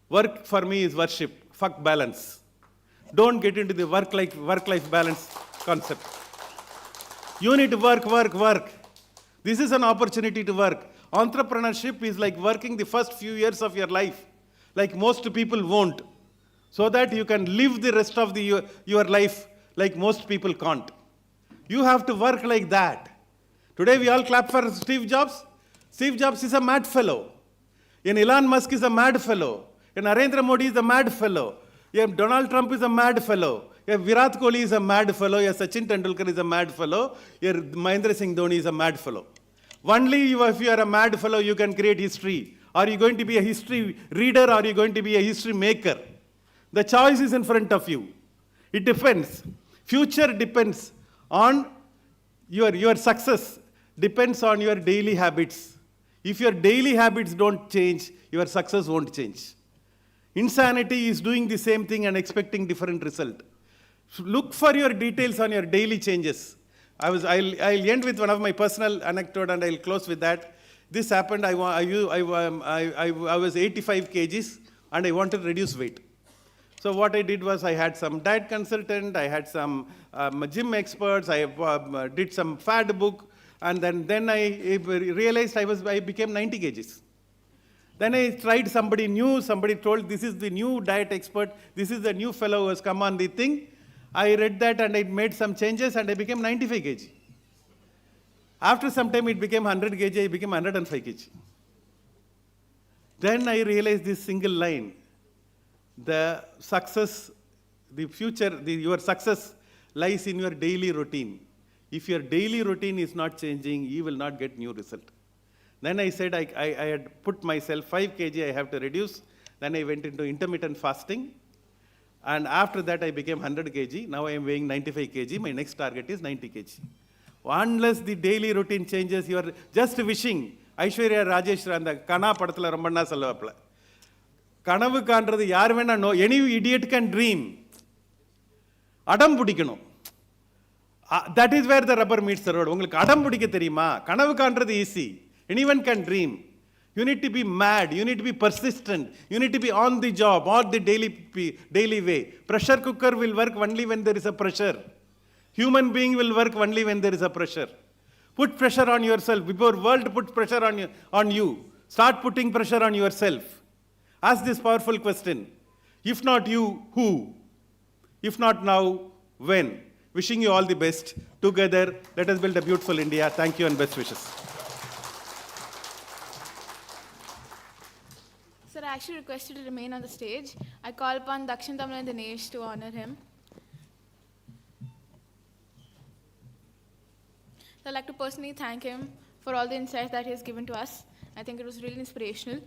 S9: work for me is worship, fuck balance. Don't get into the work-life balance concept. You need to work. This is an opportunity to work. Entrepreneurship is like working the first few years of your life, like most people won't, so that you can live the rest of your life like most people can't. You have to work like that. Today we all clap for Steve Jobs. Steve Jobs is a mad fellow. And Elon Musk is a mad fellow. And Narendra Modi is a mad fellow. Donald Trump is a mad fellow. Virat Kohli is a mad fellow. Sachin Tendulkar is a mad fellow. Mahendra Singh Dhoni is a mad fellow. Only if you are a mad fellow, you can create history. Are you going to be a history reader or are you going to be a history maker? The choice is in front of you. It depends. Future depends on your success, depends on your daily habits. If your daily habits don't change, your success won't change. Insanity is doing the same thing and expecting different result. So look for your details on your daily changes. I'll end with one of my personal anecdote and I'll close with that. This happened, I was 85 kgs and I wanted to reduce weight. So what I did was I had some diet consultant, I had some gym experts, I did some fad book, and then I realized I became 90 kgs. Then I tried somebody new, somebody told this is the new diet expert, this is the new fellow who has come on the thing. I read that and I made some changes and I became 95 kg. After some time it became 100 kg, I became 105 kg. Then I realized this single line. The success, the future, your success lies in your daily routine. If your daily routine is not changing, you will not get new result. Then I said I had put myself 5 kg I have to reduce. Then I went into intermittent fasting. And after that I became 100 kg. Now I am weighing 95 kg. My next target is 90 kg. Unless the daily routine changes, you are just wishing. Aishwarya Rajesh and the Kana Padathala Rambanna Salavapla. கனவு காண்றது யார் வேணா no any idiot can dream அடம் பிடிக்கணும் that is where the rubber meets the road உங்களுக்கு அடம் பிடிக்க தெரியுமா கனவு காண்றது easy anyone can dream you need to be mad you need to be persistent you need to be on the job on the daily way pressure cooker will work only when there is a pressure human being will work only when there is a pressure put pressure on yourself before world put pressure on you start putting pressure on yourself. Ask this powerful question. If not you, who? If not now, when? Wishing you all the best. Together, let us build a beautiful India. Thank you and best wishes.
S1: Sir, I actually requested to remain on the stage. I call upon Dakshin Tamil and Dinesh to honor him. So I'd like to personally thank him for all the insights that he has given to us. I think it was really inspirational.